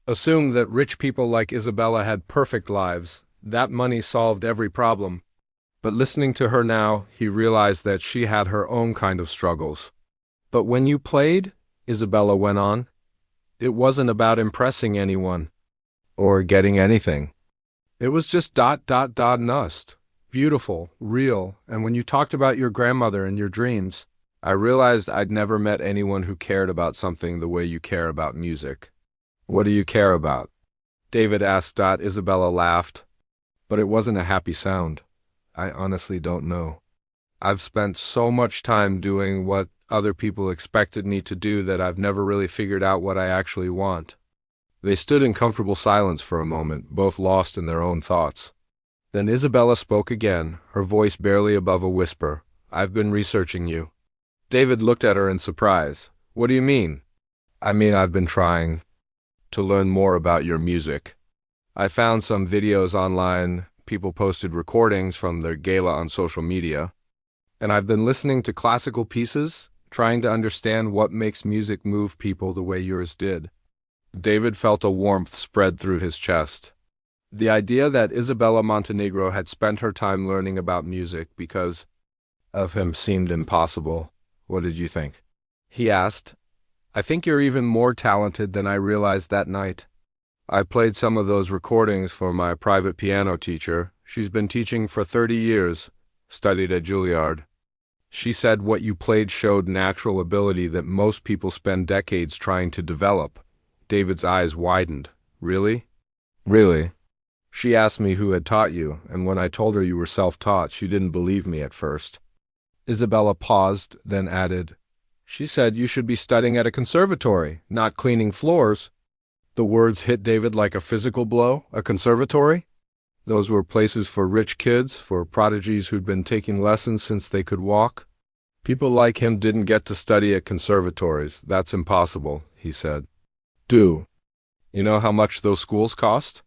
assumed that rich people like Isabella had perfect lives, that money solved every problem. But listening to her now, he realized that she had her own kind of struggles. "But when you played," Isabella went on, "it wasn't about impressing anyone or getting anything. It was just ... nust. Beautiful, real, and when you talked about your grandmother and your dreams, I realized I'd never met anyone who cared about something the way you care about music." "What do you care about?" David asked. Isabella laughed, but it wasn't a happy sound. "I honestly don't know. I've spent so much time doing what other people expected me to do that I've never really figured out what I actually want." They stood in comfortable silence for a moment, both lost in their own thoughts. Then Isabella spoke again, her voice barely above a whisper. "I've been researching you." David looked at her in surprise. "What do you mean?" "I mean, I've been trying to learn more about your music. I found some videos online. People posted recordings from their gala on social media. And I've been listening to classical pieces, trying to understand what makes music move people the way yours did." David felt a warmth spread through his chest. The idea that Isabella Montenegro had spent her time learning about music because of him seemed impossible. "What did you think?" he asked. "I think you're even more talented than I realized that night. I played some of those recordings for my private piano teacher. She's been teaching for 30 years, studied at Juilliard. She said what you played showed natural ability that most people spend decades trying to develop." David's eyes widened. "Really?" "Really. She asked me who had taught you, and when I told her you were self-taught, she didn't believe me at first." Isabella paused, then added, "She said you should be studying at a conservatory, not cleaning floors." The words hit David like a physical blow. A conservatory? Those were places for rich kids, for prodigies who'd been taking lessons since they could walk. People like him didn't get to study at conservatories. That's impossible, he said. Do you know how much those schools cost?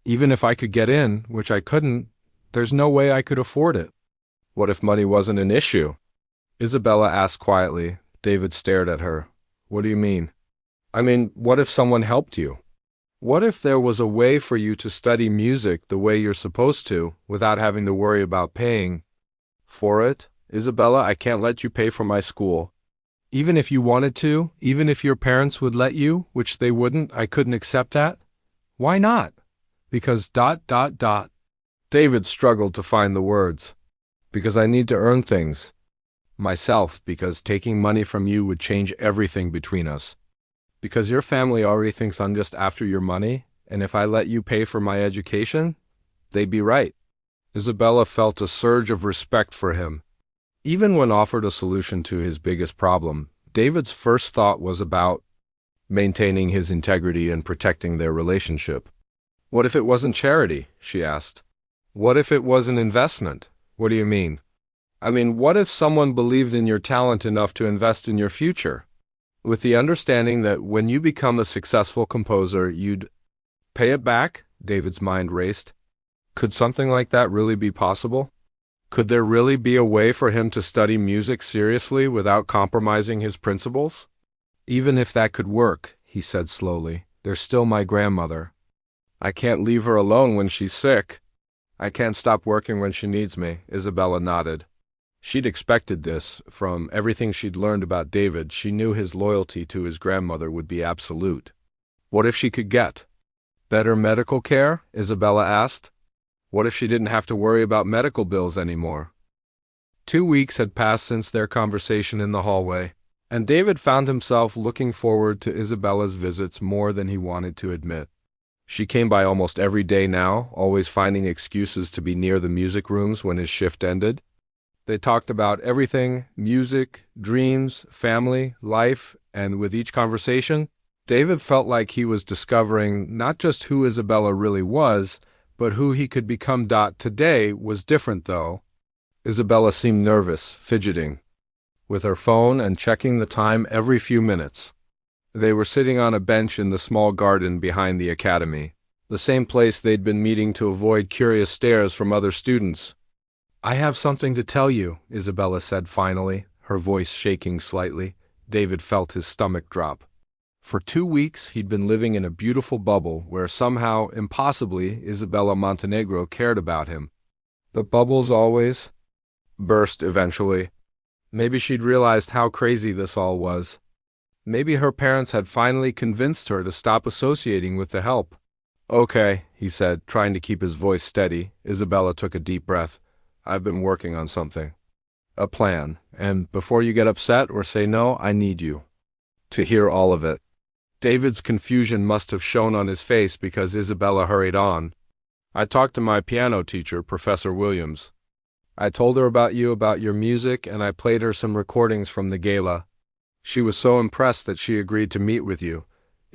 Even if I could get in, which I couldn't, there's no way I could afford it. What if money wasn't an issue? Isabella asked quietly. David stared at her. What do you mean? I mean, what if someone helped you? What if there was a way for you to study music the way you're supposed to, without having to worry about paying for it? Isabella, I can't let you pay for my school. Even if you wanted to, even if your parents would let you, which they wouldn't, I couldn't accept that? Why not? Because ... David struggled to find the words. Because I need to earn things. Myself, because taking money from you would change everything between us. Because your family already thinks I'm just after your money, and if I let you pay for my education, they'd be right. Isabella felt a surge of respect for him. Even when offered a solution to his biggest problem, David's first thought was about maintaining his integrity and protecting their relationship. What if it wasn't charity? She asked. What if it was an investment? What do you mean? I mean, what if someone believed in your talent enough to invest in your future? With the understanding that when you become a successful composer, you'd pay it back? David's mind raced. Could something like that really be possible? Could there really be a way for him to study music seriously without compromising his principles? Even if that could work, he said slowly, there's still my grandmother. I can't leave her alone when she's sick. I can't stop working when she needs me, Isabella nodded. She'd expected this. From everything she'd learned about David, she knew his loyalty to his grandmother would be absolute. What if she could get better medical care? Isabella asked. What if she didn't have to worry about medical bills anymore? 2 weeks had passed since their conversation in the hallway, and David found himself looking forward to Isabella's visits more than he wanted to admit. She came by almost every day now, always finding excuses to be near the music rooms when his shift ended. They talked about everything: music, dreams, family, life, and with each conversation, David felt like he was discovering not just who Isabella really was, but who he could become. Today was different, though. Isabella seemed nervous, fidgeting with her phone and checking the time every few minutes. They were sitting on a bench in the small garden behind the academy, the same place they'd been meeting to avoid curious stares from other students. I have something to tell you, Isabella said finally, her voice shaking slightly. David felt his stomach drop. For 2 weeks, he'd been living in a beautiful bubble where somehow, impossibly, Isabella Montenegro cared about him. But bubbles always burst eventually. Maybe she'd realized how crazy this all was. Maybe her parents had finally convinced her to stop associating with the help. Okay, he said, trying to keep his voice steady. Isabella took a deep breath. I've been working on something. A plan. And before you get upset or say no, I need you to hear all of it. David's confusion must have shown on his face because Isabella hurried on. I talked to my piano teacher, Professor Williams. I told her about you, about your music, and I played her some recordings from the gala. She was so impressed that she agreed to meet with you.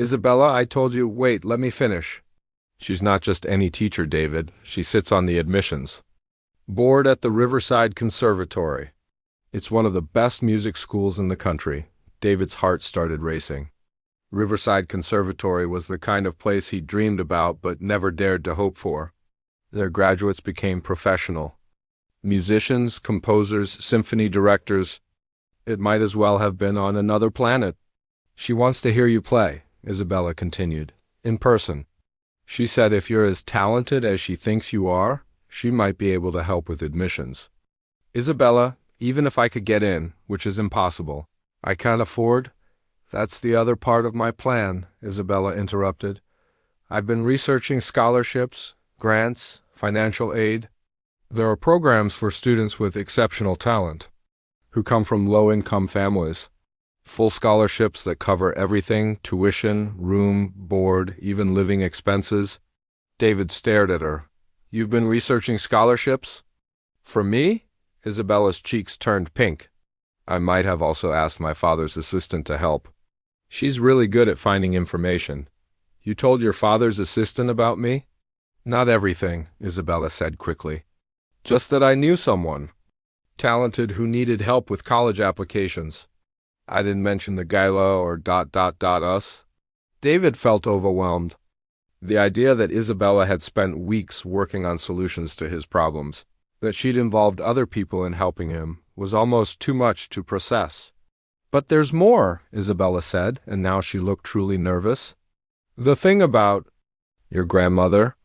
Isabella, I told you, wait, let me finish. She's not just any teacher, David. She sits on the admissions board at the Riverside Conservatory. It's one of the best music schools in the country. David's heart started racing. Riverside Conservatory was the kind of place he dreamed about but never dared to hope for. Their graduates became professional musicians, composers, symphony directors. It might as well have been on another planet. She wants to hear you play, Isabella continued, in person. She said if you're as talented as she thinks you are, she might be able to help with admissions. Isabella, even if I could get in, which is impossible, I can't afford. That's the other part of my plan, Isabella interrupted. I've been researching scholarships, grants, financial aid. There are programs for students with exceptional talent who come from low-income families. Full scholarships that cover everything: tuition, room, board, even living expenses. David stared at her. You've been researching scholarships? For me? Isabella's cheeks turned pink. I might have also asked my father's assistant to help. She's really good at finding information. You told your father's assistant about me? Not everything, Isabella said quickly. Just that I knew someone. Talented who needed help with college applications. I didn't mention the gala or us. David felt overwhelmed. The idea that Isabella had spent weeks working on solutions to his problems, that she'd involved other people in helping him, was almost too much to process. But there's more, Isabella said, and now she looked truly nervous. The thing about your grandmother?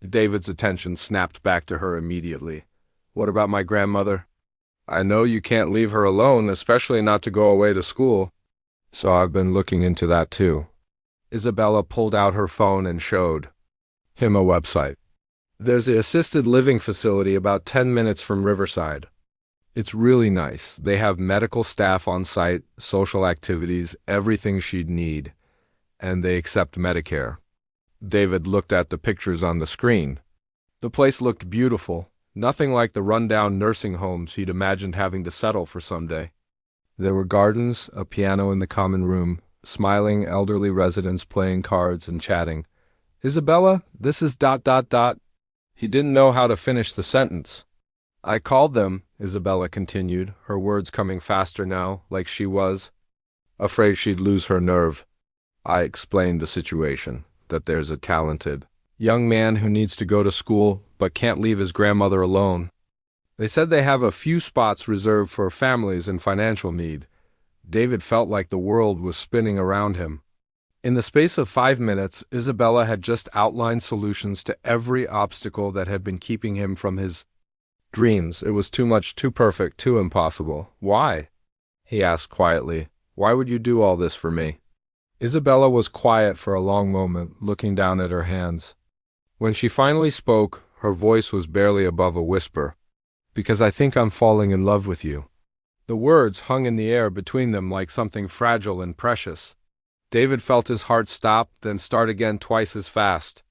David's attention snapped back to her immediately. What about my grandmother? I know you can't leave her alone, especially not to go away to school. So I've been looking into that too. Isabella pulled out her phone and showed him a website. There's an assisted living facility about 10 minutes from Riverside. It's really nice. They have medical staff on site, social activities, everything she'd need. And they accept Medicare. David looked at the pictures on the screen. The place looked beautiful, nothing like the rundown nursing homes he'd imagined having to settle for someday. There were gardens, a piano in the common room, smiling elderly residents playing cards and chatting. Isabella, this is ... He didn't know how to finish the sentence. I called them, Isabella continued, her words coming faster now, like she was afraid she'd lose her nerve. I explained the situation, that there's a talented young man who needs to go to school but can't leave his grandmother alone. They said they have a few spots reserved for families in financial need. David felt like the world was spinning around him. In the space of 5 minutes, Isabella had just outlined solutions to every obstacle that had been keeping him from his dreams. It was too much, too perfect, too impossible. Why? He asked quietly. Why would you do all this for me? Isabella was quiet for a long moment, looking down at her hands. When she finally spoke, her voice was barely above a whisper. Because I think I'm falling in love with you. The words hung in the air between them like something fragile and precious. David felt his heart stop, then start again twice as fast.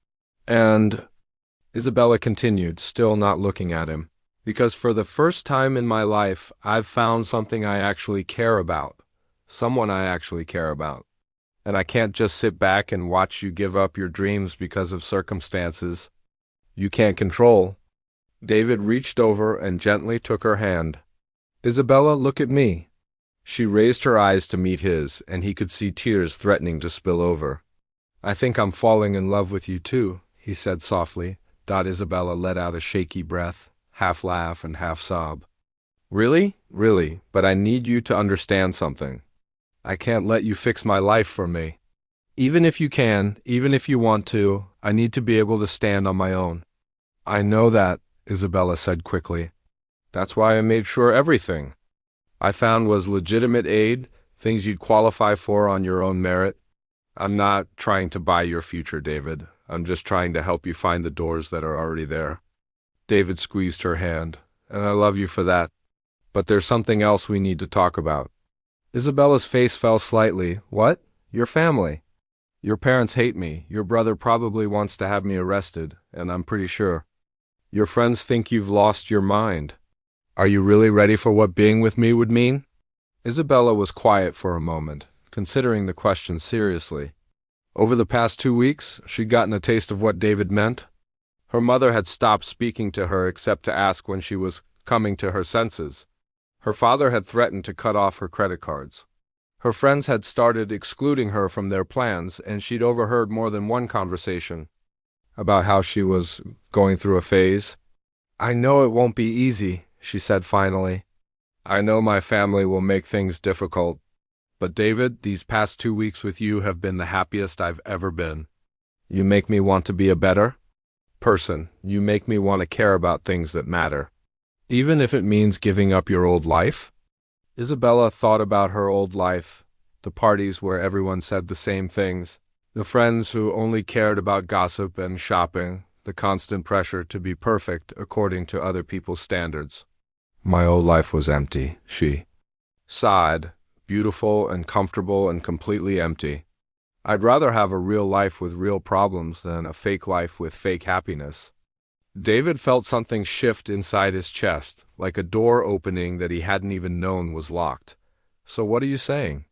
And Isabella continued, still not looking at him. Because for the first time in my life, I've found something I actually care about. Someone I actually care about. And I can't just sit back and watch you give up your dreams because of circumstances you can't control. David reached over and gently took her hand. Isabella, look at me. She raised her eyes to meet his, and he could see tears threatening to spill over. I think I'm falling in love with you too, he said softly. Isabella let out a shaky breath, half laugh and half sob. Really? Really, but I need you to understand something. I can't let you fix my life for me. Even if you can, even if you want to, I need to be able to stand on my own. I know that, Isabella said quickly. That's why I made sure everything I found was legitimate aid, things you'd qualify for on your own merit. I'm not trying to buy your future, David. I'm just trying to help you find the doors that are already there. David squeezed her hand, and I love you for that. But there's something else we need to talk about. Isabella's face fell slightly. What? Your family. Your parents hate me. Your brother probably wants to have me arrested, and I'm pretty sure. Your friends think you've lost your mind. Are you really ready for what being with me would mean? Isabella was quiet for a moment, considering the question seriously. Over the past 2 weeks, she'd gotten a taste of what David meant. Her mother had stopped speaking to her except to ask when she was coming to her senses. Her father had threatened to cut off her credit cards. Her friends had started excluding her from their plans, and she'd overheard more than one conversation about how she was going through a phase. I know it won't be easy, she said finally. I know my family will make things difficult. But David, these past 2 weeks with you have been the happiest I've ever been. You make me want to be a better person. You make me want to care about things that matter. Even if it means giving up your old life? Isabella thought about her old life, the parties where everyone said the same things, the friends who only cared about gossip and shopping, the constant pressure to be perfect according to other people's standards. My old life was empty, she sighed, beautiful and comfortable and completely empty. I'd rather have a real life with real problems than a fake life with fake happiness. David felt something shift inside his chest, like a door opening that he hadn't even known was locked. So what are you saying?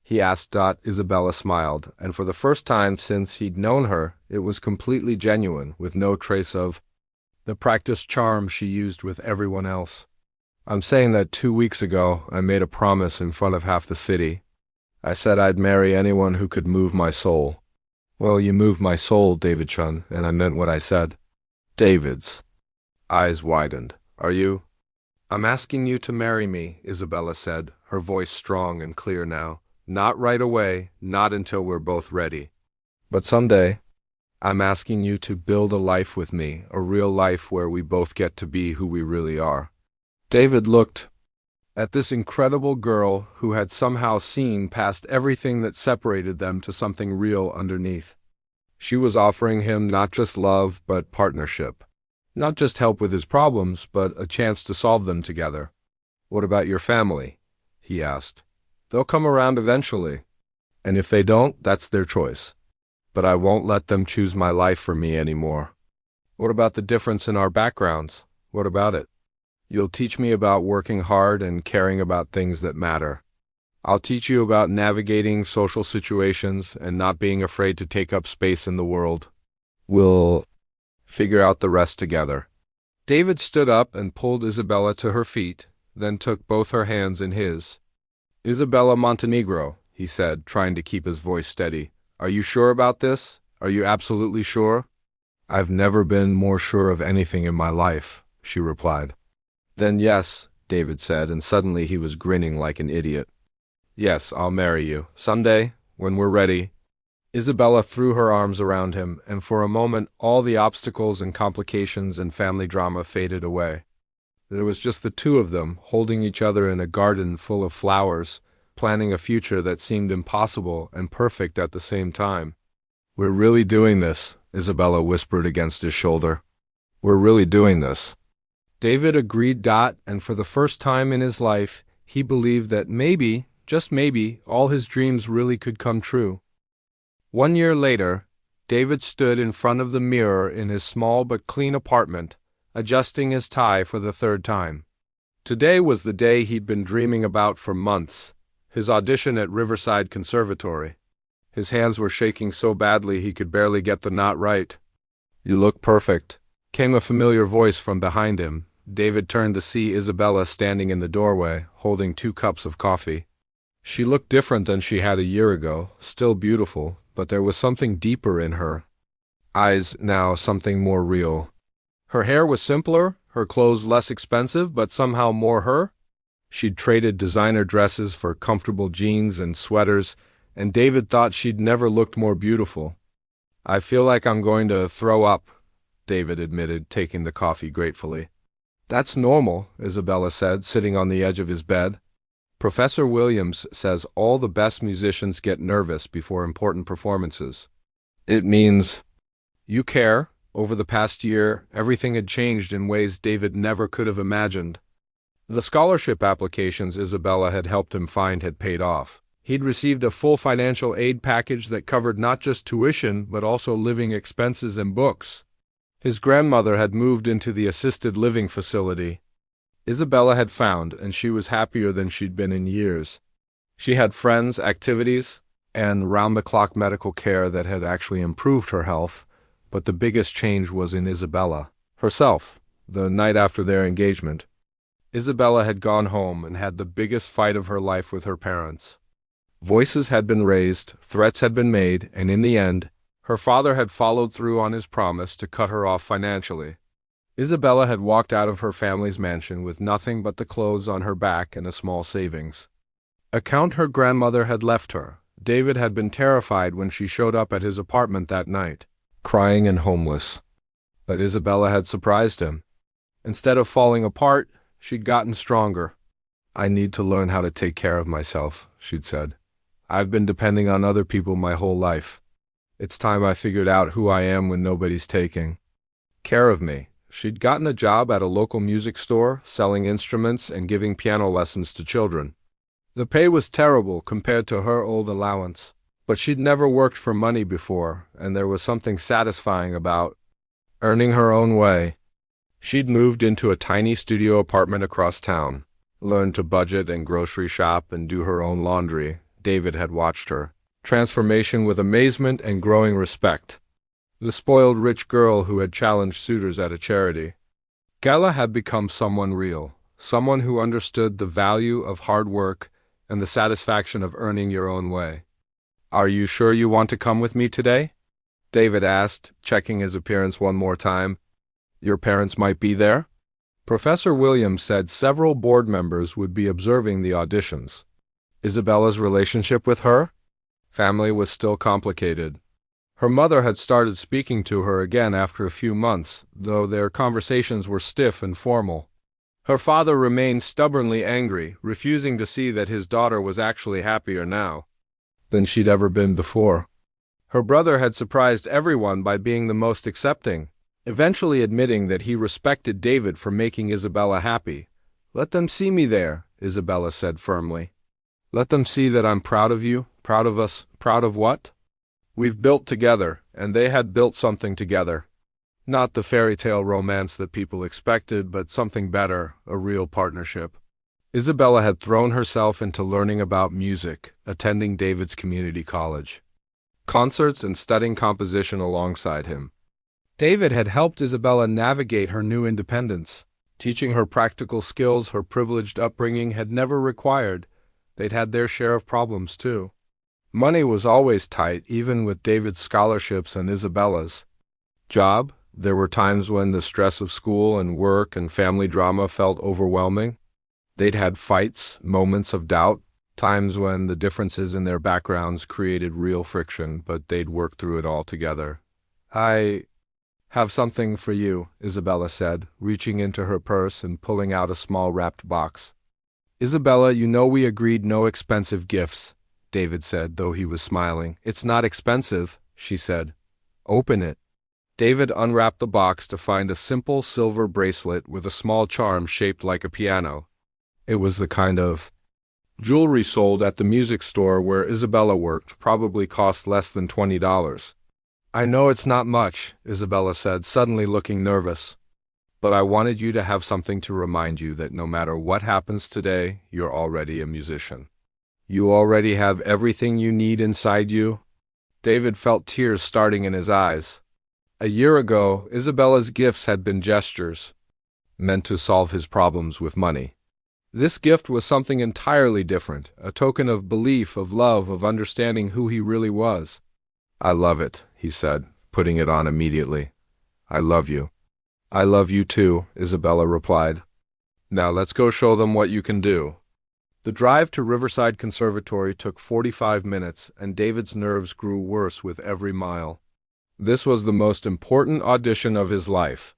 He asked. Isabella smiled, and for the first time since he'd known her, it was completely genuine, with no trace of the practiced charm she used with everyone else. I'm saying that 2 weeks ago I made a promise in front of half the city. I said I'd marry anyone who could move my soul. Well, you moved my soul, David-chun, and I meant what I said. David's eyes widened. Are you? I'm asking you to marry me, Isabella said, her voice strong and clear now. Not right away, not until we're both ready. But someday. I'm asking you to build a life with me, a real life where we both get to be who we really are. David looked at this incredible girl who had somehow seen past everything that separated them to something real underneath. She was offering him not just love, but partnership. Not just help with his problems, but a chance to solve them together. What about your family? He asked. They'll come around eventually. And if they don't, that's their choice. But I won't let them choose my life for me anymore. What about the difference in our backgrounds? What about it? You'll teach me about working hard and caring about things that matter. I'll teach you about navigating social situations and not being afraid to take up space in the world. We'll figure out the rest together. David stood up and pulled Isabella to her feet, then took both her hands in his. Isabella Montenegro, he said, trying to keep his voice steady. Are you sure about this? Are you absolutely sure? I've never been more sure of anything in my life, she replied. Then yes, David said, and suddenly he was grinning like an idiot. Yes, I'll marry you. Someday, when we're ready. Isabella threw her arms around him, and for a moment all the obstacles and complications and family drama faded away. There was just the two of them, holding each other in a garden full of flowers, planning a future that seemed impossible and perfect at the same time. We're really doing this, Isabella whispered against his shoulder. We're really doing this. David agreed, and for the first time in his life, he believed that maybe, just maybe, all his dreams really could come true. 1 year later, David stood in front of the mirror in his small but clean apartment, adjusting his tie for the third time. Today was the day he'd been dreaming about for months. His audition at Riverside Conservatory. His hands were shaking so badly he could barely get the knot right. You look perfect, came a familiar voice from behind him. David turned to see Isabella standing in the doorway, holding 2 cups of coffee. She looked different than she had a year ago, still beautiful, but there was something deeper in her eyes now, something more real. Her hair was simpler, her clothes less expensive, but somehow more her. She'd traded designer dresses for comfortable jeans and sweaters, and David thought she'd never looked more beautiful. I feel like I'm going to throw up, David admitted, taking the coffee gratefully. That's normal, Isabella said, sitting on the edge of his bed. Professor Williams says all the best musicians get nervous before important performances. It means you care. Over the past year, everything had changed in ways David never could have imagined. The scholarship applications Isabella had helped him find had paid off. He'd received a full financial aid package that covered not just tuition, but also living expenses and books. His grandmother had moved into the assisted living facility Isabella had found, and she was happier than she'd been in years. She had friends, activities, and round-the-clock medical care that had actually improved her health, but the biggest change was in Isabella herself, the night after their engagement. Isabella had gone home and had the biggest fight of her life with her parents. Voices had been raised, threats had been made, and in the end, her father had followed through on his promise to cut her off financially. Isabella had walked out of her family's mansion with nothing but the clothes on her back and a small savings account her grandmother had left her. David had been terrified when she showed up at his apartment that night, crying and homeless. But Isabella had surprised him. Instead of falling apart, she'd gotten stronger. I need to learn how to take care of myself, she'd said. I've been depending on other people my whole life. It's time I figured out who I am when nobody's taking care of me. She'd gotten a job at a local music store, selling instruments and giving piano lessons to children. The pay was terrible compared to her old allowance, but she'd never worked for money before, and there was something satisfying about earning her own way. She'd moved into a tiny studio apartment across town, learned to budget and grocery shop and do her own laundry. David had watched her transformation with amazement and growing respect. The spoiled rich girl who had challenged suitors at a charity gala had become someone real, someone who understood the value of hard work and the satisfaction of earning your own way. "Are you sure you want to come with me today?" David asked, checking his appearance one more time. "Your parents might be there?" Professor Williams said several board members would be observing the auditions. Isabella's relationship with her family was still complicated. Her mother had started speaking to her again after a few months, though their conversations were stiff and formal. Her father remained stubbornly angry, refusing to see that his daughter was actually happier now than she'd ever been before. Her brother had surprised everyone by being the most accepting, eventually admitting that he respected David for making Isabella happy. "Let them see me there," Isabella said firmly. "Let them see that I'm proud of you, proud of us." "Proud of what?" "We've built together, and they had built something together. Not the fairy tale romance that people expected, but something better, a real partnership." Isabella had thrown herself into learning about music, attending David's community college, concerts, and studying composition alongside him. David had helped Isabella navigate her new independence, teaching her practical skills her privileged upbringing had never required. They'd had their share of problems, too. Money was always tight, even with David's scholarships and Isabella's. Job? There were times when the stress of school and work and family drama felt overwhelming. They'd had fights, moments of doubt, times when the differences in their backgrounds created real friction, but they'd worked through it all together. "I have something for you," Isabella said, reaching into her purse and pulling out a small wrapped box. "Isabella, you know we agreed no expensive gifts," David said, though he was smiling. "It's not expensive," she said. "Open it." David unwrapped the box to find a simple silver bracelet with a small charm shaped like a piano. It was the kind of jewelry sold at the music store where Isabella worked, probably cost less than $20. "I know it's not much," Isabella said, suddenly looking nervous. "But I wanted you to have something to remind you that no matter what happens today, you're already a musician. You already have everything you need inside you." David felt tears starting in his eyes. A year ago, Isabella's gifts had been gestures, meant to solve his problems with money. This gift was something entirely different, a token of belief, of love, of understanding who he really was. "I love it," he said, putting it on immediately. "I love you." "I love you too," Isabella replied. "Now let's go show them what you can do." The drive to Riverside Conservatory took 45 minutes, and David's nerves grew worse with every mile. This was the most important audition of his life.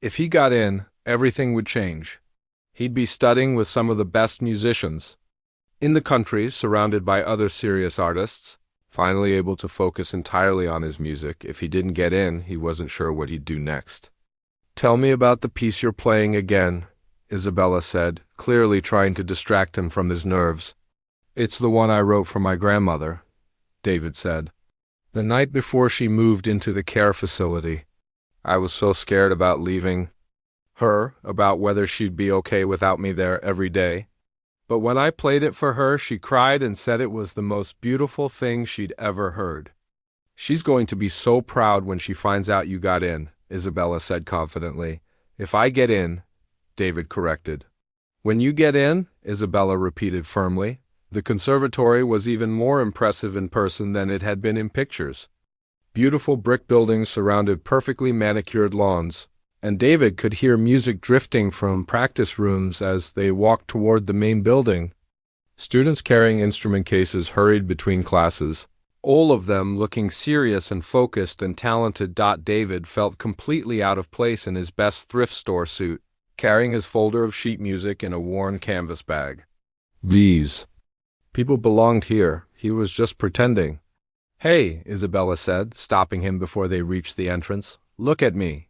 If he got in, everything would change. He'd be studying with some of the best musicians in the country, surrounded by other serious artists, finally able to focus entirely on his music. If he didn't get in, he wasn't sure what he'd do next. "Tell me about the piece you're playing again," Isabella said, clearly trying to distract him from his nerves. "It's the one I wrote for my grandmother," David said. "The night before she moved into the care facility. I was so scared about leaving her, about whether she'd be okay without me there every day. But when I played it for her, she cried and said it was the most beautiful thing she'd ever heard." "She's going to be so proud when she finds out you got in," Isabella said confidently. "If I get in," David corrected. "When you get in," Isabella repeated firmly. The conservatory was even more impressive in person than it had been in pictures. Beautiful brick buildings surrounded perfectly manicured lawns, and David could hear music drifting from practice rooms as they walked toward the main building. Students carrying instrument cases hurried between classes, all of them looking serious and focused and talented. David felt completely out of place in his best thrift store suit, carrying his folder of sheet music in a worn canvas bag. These people belonged here. He was just pretending. "Hey," Isabella said, stopping him before they reached the entrance. "Look at me."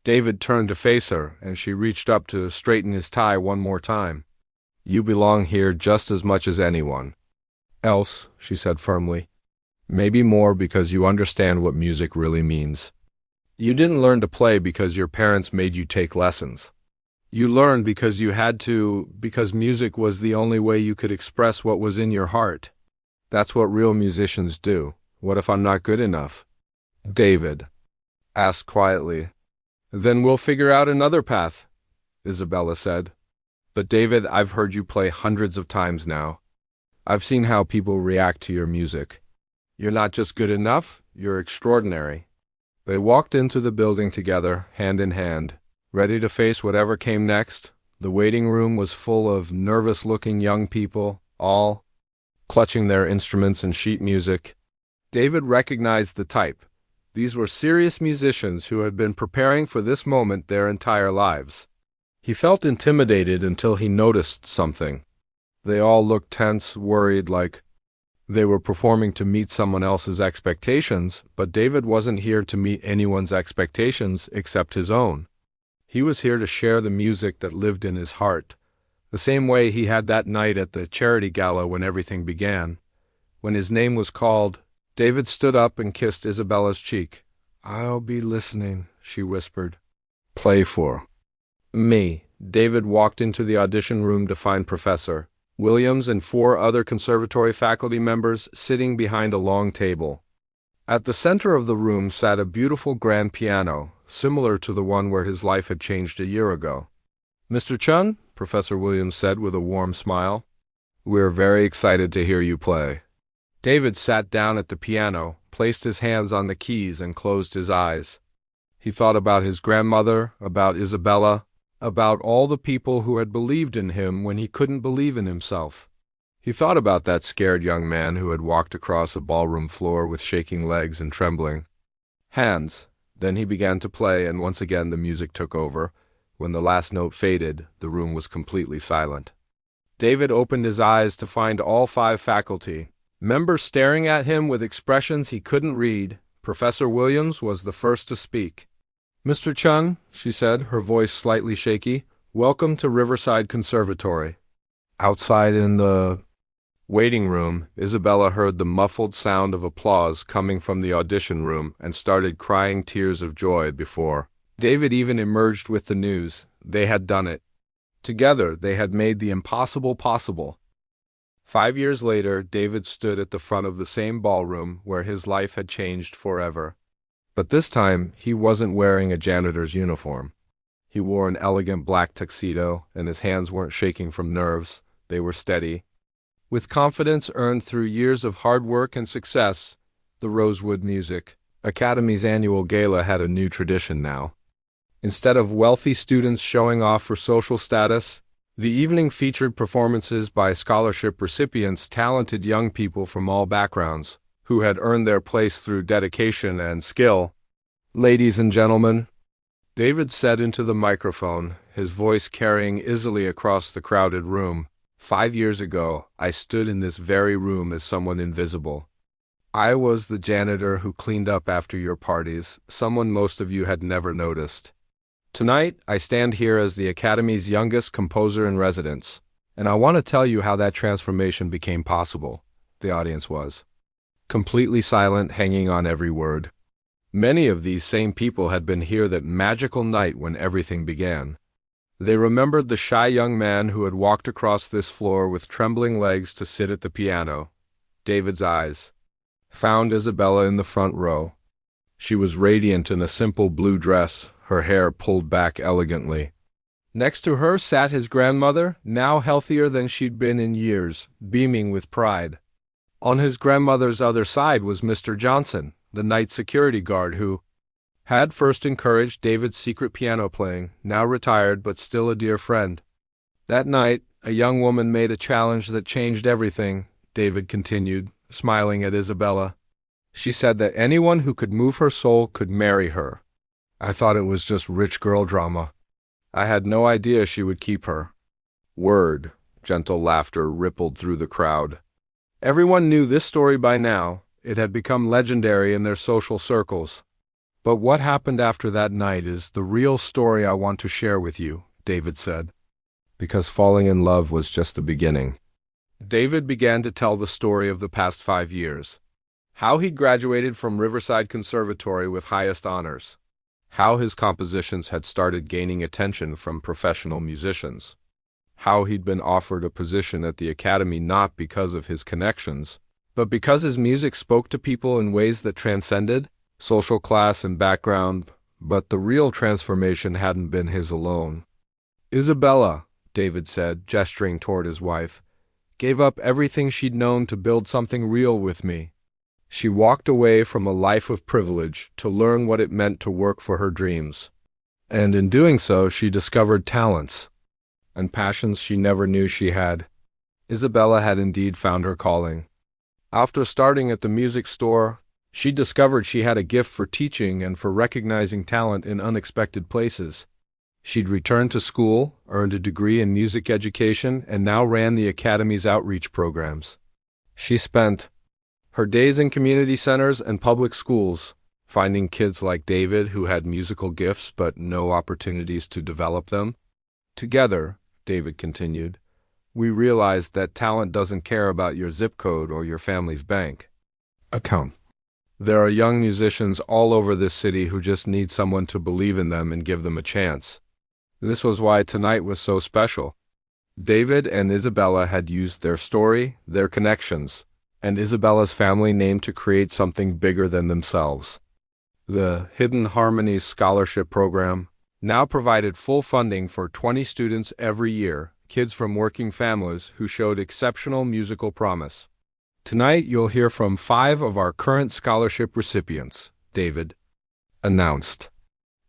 David turned to face her, and she reached up to straighten his tie one more time. "You belong here just as much as anyone else," she said firmly. "Maybe more because you understand what music really means. You didn't learn to play because your parents made you take lessons. You learned because you had to, because music was the only way you could express what was in your heart. That's what real musicians do. What if I'm not good enough?" David asked quietly. "Then we'll figure out another path," Isabella said. But David, I've heard you play hundreds of times now. I've seen how people react to your music. You're not just good enough, you're extraordinary. They walked into the building together, hand in hand, ready to face whatever came next. The waiting room was full of nervous-looking young people, all clutching their instruments and sheet music. David recognized the type. These were serious musicians who had been preparing for this moment their entire lives. He felt intimidated until he noticed something. They all looked tense, worried, like they were performing to meet someone else's expectations, but David wasn't here to meet anyone's expectations except his own. He was here to share the music that lived in his heart, the same way he had that night at the charity gala when everything began. When his name was called, David stood up and kissed Isabella's cheek. "I'll be listening," she whispered. "Play for me." David walked into the audition room to find Professor Williams and 4 other conservatory faculty members sitting behind a long table. At the center of the room sat a beautiful grand piano, similar to the one where his life had changed a year ago. "Mr. Chun," Professor Williams said with a warm smile, "we're very excited to hear you play." David sat down at the piano, placed his hands on the keys, and closed his eyes. He thought about his grandmother, about Isabella, about all the people who had believed in him when he couldn't believe in himself. He thought about that scared young man who had walked across a ballroom floor with shaking legs and trembling hands. Then he began to play, and once again the music took over. When the last note faded, the room was completely silent. David opened his eyes to find all 5 faculty members staring at him with expressions he couldn't read. Professor Williams was the first to speak. "Mr. Chung," she said, her voice slightly shaky, "welcome to Riverside Conservatory." Outside in the waiting room, Isabella heard the muffled sound of applause coming from the audition room and started crying tears of joy before David even emerged with the news. They had done it. Together, they had made the impossible possible. 5 years later, David stood at the front of the same ballroom where his life had changed forever. But this time, he wasn't wearing a janitor's uniform. He wore an elegant black tuxedo, and his hands weren't shaking from nerves. They were steady. With confidence earned through years of hard work and success, the Rosewood Music Academy's annual gala had a new tradition now. Instead of wealthy students showing off for social status, the evening featured performances by scholarship recipients, talented young people from all backgrounds, who had earned their place through dedication and skill. "Ladies and gentlemen," David said into the microphone, his voice carrying easily across the crowded room, "5 years ago, I stood in this very room as someone invisible. I was the janitor who cleaned up after your parties, someone most of you had never noticed. Tonight, I stand here as the Academy's youngest composer in residence, and I want to tell you how that transformation became possible." The audience was completely silent, hanging on every word. Many of these same people had been here that magical night when everything began. They remembered the shy young man who had walked across this floor with trembling legs to sit at the piano. David's eyes found Isabella in the front row. She was radiant in a simple blue dress, her hair pulled back elegantly. Next to her sat his grandmother, now healthier than she'd been in years, beaming with pride. On his grandmother's other side was Mr. Johnson, the night security guard who had first encouraged David's secret piano playing, now retired but still a dear friend. That night, a young woman made a challenge that changed everything, David continued, smiling at Isabella. She said that anyone who could move her soul could marry her. I thought it was just rich girl drama. I had no idea she would keep her word. Gentle laughter rippled through the crowd. Everyone knew this story by now. It had become legendary in their social circles. But what happened after that night is the real story I want to share with you, David said. Because falling in love was just the beginning. David began to tell the story of the past 5 years. How he'd graduated from Riverside Conservatory with highest honors. How his compositions had started gaining attention from professional musicians. How he'd been offered a position at the Academy not because of his connections, but because his music spoke to people in ways that transcended social class and background. But the real transformation hadn't been his alone. Isabella, David said, gesturing toward his wife. Gave up everything she'd known to build something real with me. She walked away from a life of privilege to learn what it meant to work for her dreams. And in doing so, she discovered talents and passions she never knew she had. Isabella had indeed found her calling. After starting at the music store, she discovered she had a gift for teaching and for recognizing talent in unexpected places. She'd returned to school, earned a degree in music education, and now ran the Academy's outreach programs. She spent her days in community centers and public schools, finding kids like David who had musical gifts but no opportunities to develop them. Together, David continued, we realized that talent doesn't care about your zip code or your family's bank account. There are young musicians all over this city who just need someone to believe in them and give them a chance. This was why tonight was so special. David and Isabella had used their story, their connections, and Isabella's family name to create something bigger than themselves. The Hidden Harmonies Scholarship Program now provided full funding for 20 students every year, kids from working families who showed exceptional musical promise. Tonight you'll hear from 5 of our current scholarship recipients, David announced.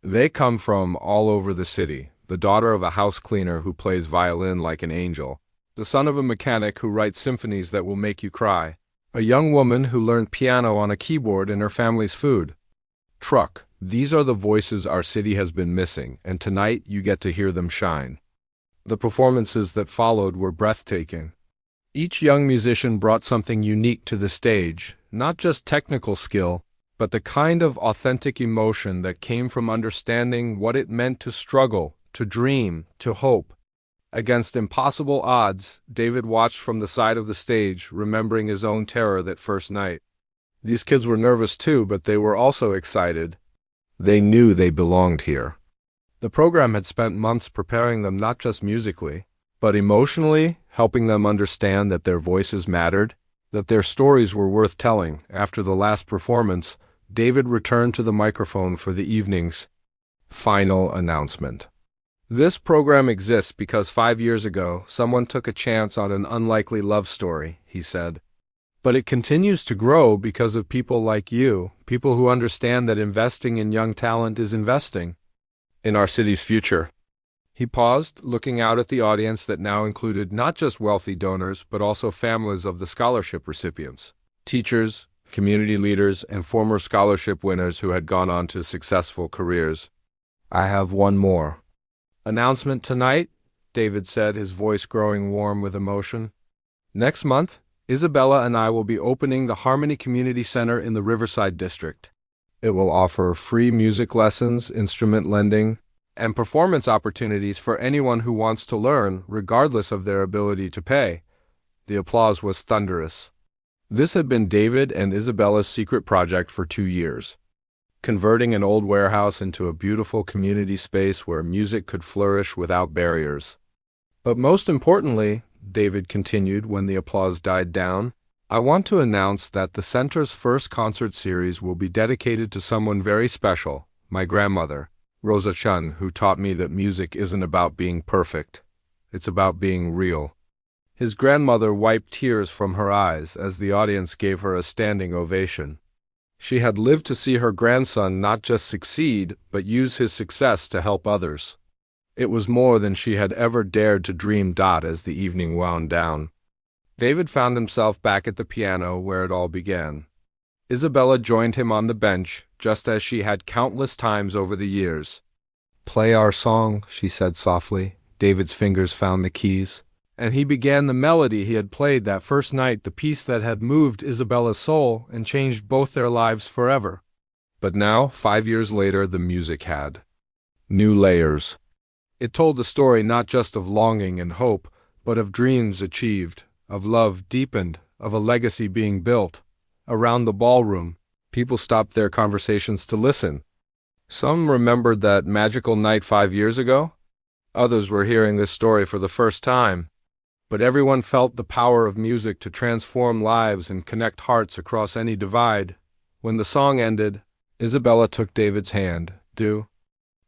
They come from all over the city. The daughter of a house cleaner who plays violin like an angel, the son of a mechanic who writes symphonies that will make you cry, a young woman who learned piano on a keyboard in her family's food truck. These are the voices our city has been missing, and tonight you get to hear them shine. The performances that followed were breathtaking. Each young musician brought something unique to the stage, not just technical skill, but the kind of authentic emotion that came from understanding what it meant to struggle, to dream, to hope. Against impossible odds, David watched from the side of the stage, remembering his own terror that first night. These kids were nervous too, but they were also excited. They knew they belonged here. The program had spent months preparing them not just musically, but emotionally, helping them understand that their voices mattered, that their stories were worth telling. After the last performance, David returned to the microphone for the evening's final announcement. This program exists because 5 years ago, someone took a chance on an unlikely love story, he said. But it continues to grow because of people like you, people who understand that investing in young talent is investing in our city's future. He paused, looking out at the audience that now included not just wealthy donors, but also families of the scholarship recipients, teachers, community leaders, and former scholarship winners who had gone on to successful careers. I have one more announcement tonight, David said, his voice growing warm with emotion. Next month, Isabella and I will be opening the Harmony Community Center in the Riverside District. It will offer free music lessons, instrument lending, and performance opportunities for anyone who wants to learn, regardless of their ability to pay. The applause was thunderous. This had been David and Isabella's secret project for 2 years. Converting an old warehouse into a beautiful community space where music could flourish without barriers. But most importantly, David continued when the applause died down, I want to announce that the center's first concert series will be dedicated to someone very special, my grandmother, Rosa Chun, who taught me that music isn't about being perfect. It's about being real. His grandmother wiped tears from her eyes as the audience gave her a standing ovation. She had lived to see her grandson not just succeed, but use his success to help others. It was more than she had ever dared to dream. As the evening wound down, David found himself back at the piano where it all began. Isabella joined him on the bench, just as she had countless times over the years. Play our song, she said softly. David's fingers found the keys, and he began the melody he had played that first night, the piece that had moved Isabella's soul and changed both their lives forever. But now, 5 years later, the music had new layers. It told the story not just of longing and hope, but of dreams achieved, of love deepened, of a legacy being built. Around the ballroom, people stopped their conversations to listen. Some remembered that magical night 5 years ago. Others were hearing this story for the first time. But everyone felt the power of music to transform lives and connect hearts across any divide. When the song ended, Isabella took David's hand.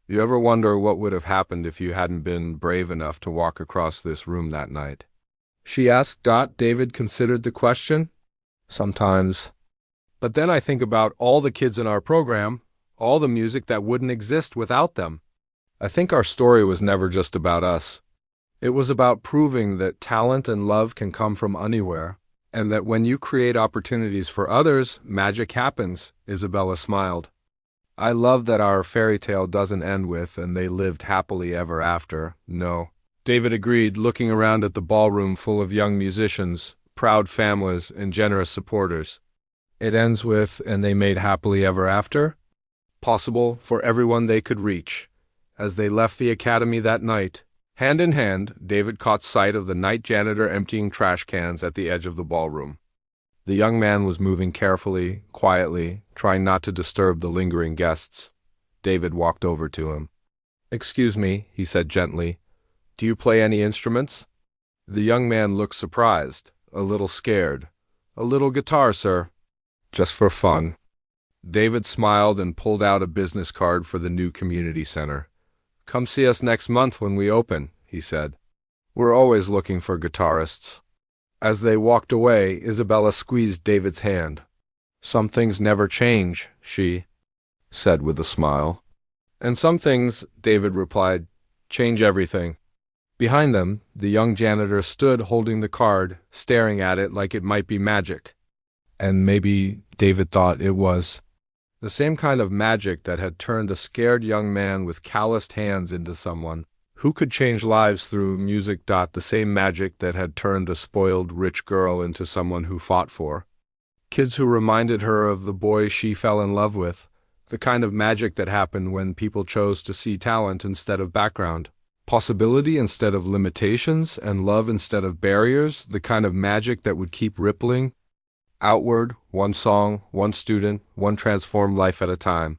You ever wonder what would have happened if you hadn't been brave enough to walk across this room that night? She asked. David considered the question. Sometimes. But then I think about all the kids in our program, all the music that wouldn't exist without them. I think our story was never just about us. It was about proving that talent and love can come from anywhere, and that when you create opportunities for others, magic happens, Isabella smiled. I love that our fairy tale doesn't end with, and they lived happily ever after. No. David agreed, looking around at the ballroom full of young musicians, proud families, and generous supporters. It ends with, and they made happily ever after? Possible for everyone they could reach. As they left the academy that night, hand in hand, David caught sight of the night janitor emptying trash cans at the edge of the ballroom. The young man was moving carefully, quietly, trying not to disturb the lingering guests. David walked over to him. "Excuse me," he said gently. "Do you play any instruments?" The young man looked surprised, a little scared. "A little guitar, sir." "Just for fun." David smiled and pulled out a business card for the new community center. "Come see us next month when we open," he said. "We're always looking for guitarists." As they walked away, Isabella squeezed David's hand. "Some things never change," she said with a smile. "And some things," David replied, "change everything." Behind them, the young janitor stood holding the card, staring at it like it might be magic. And maybe David thought it was. The same kind of magic that had turned a scared young man with calloused hands into someone who could change lives through music. The same magic that had turned a spoiled rich girl into someone who fought for. Kids who reminded her of the boy she fell in love with. The kind of magic that happened when people chose to see talent instead of background. Possibility instead of limitations, and love instead of barriers. The kind of magic that would keep rippling outward, one song, one student, one transformed life at a time.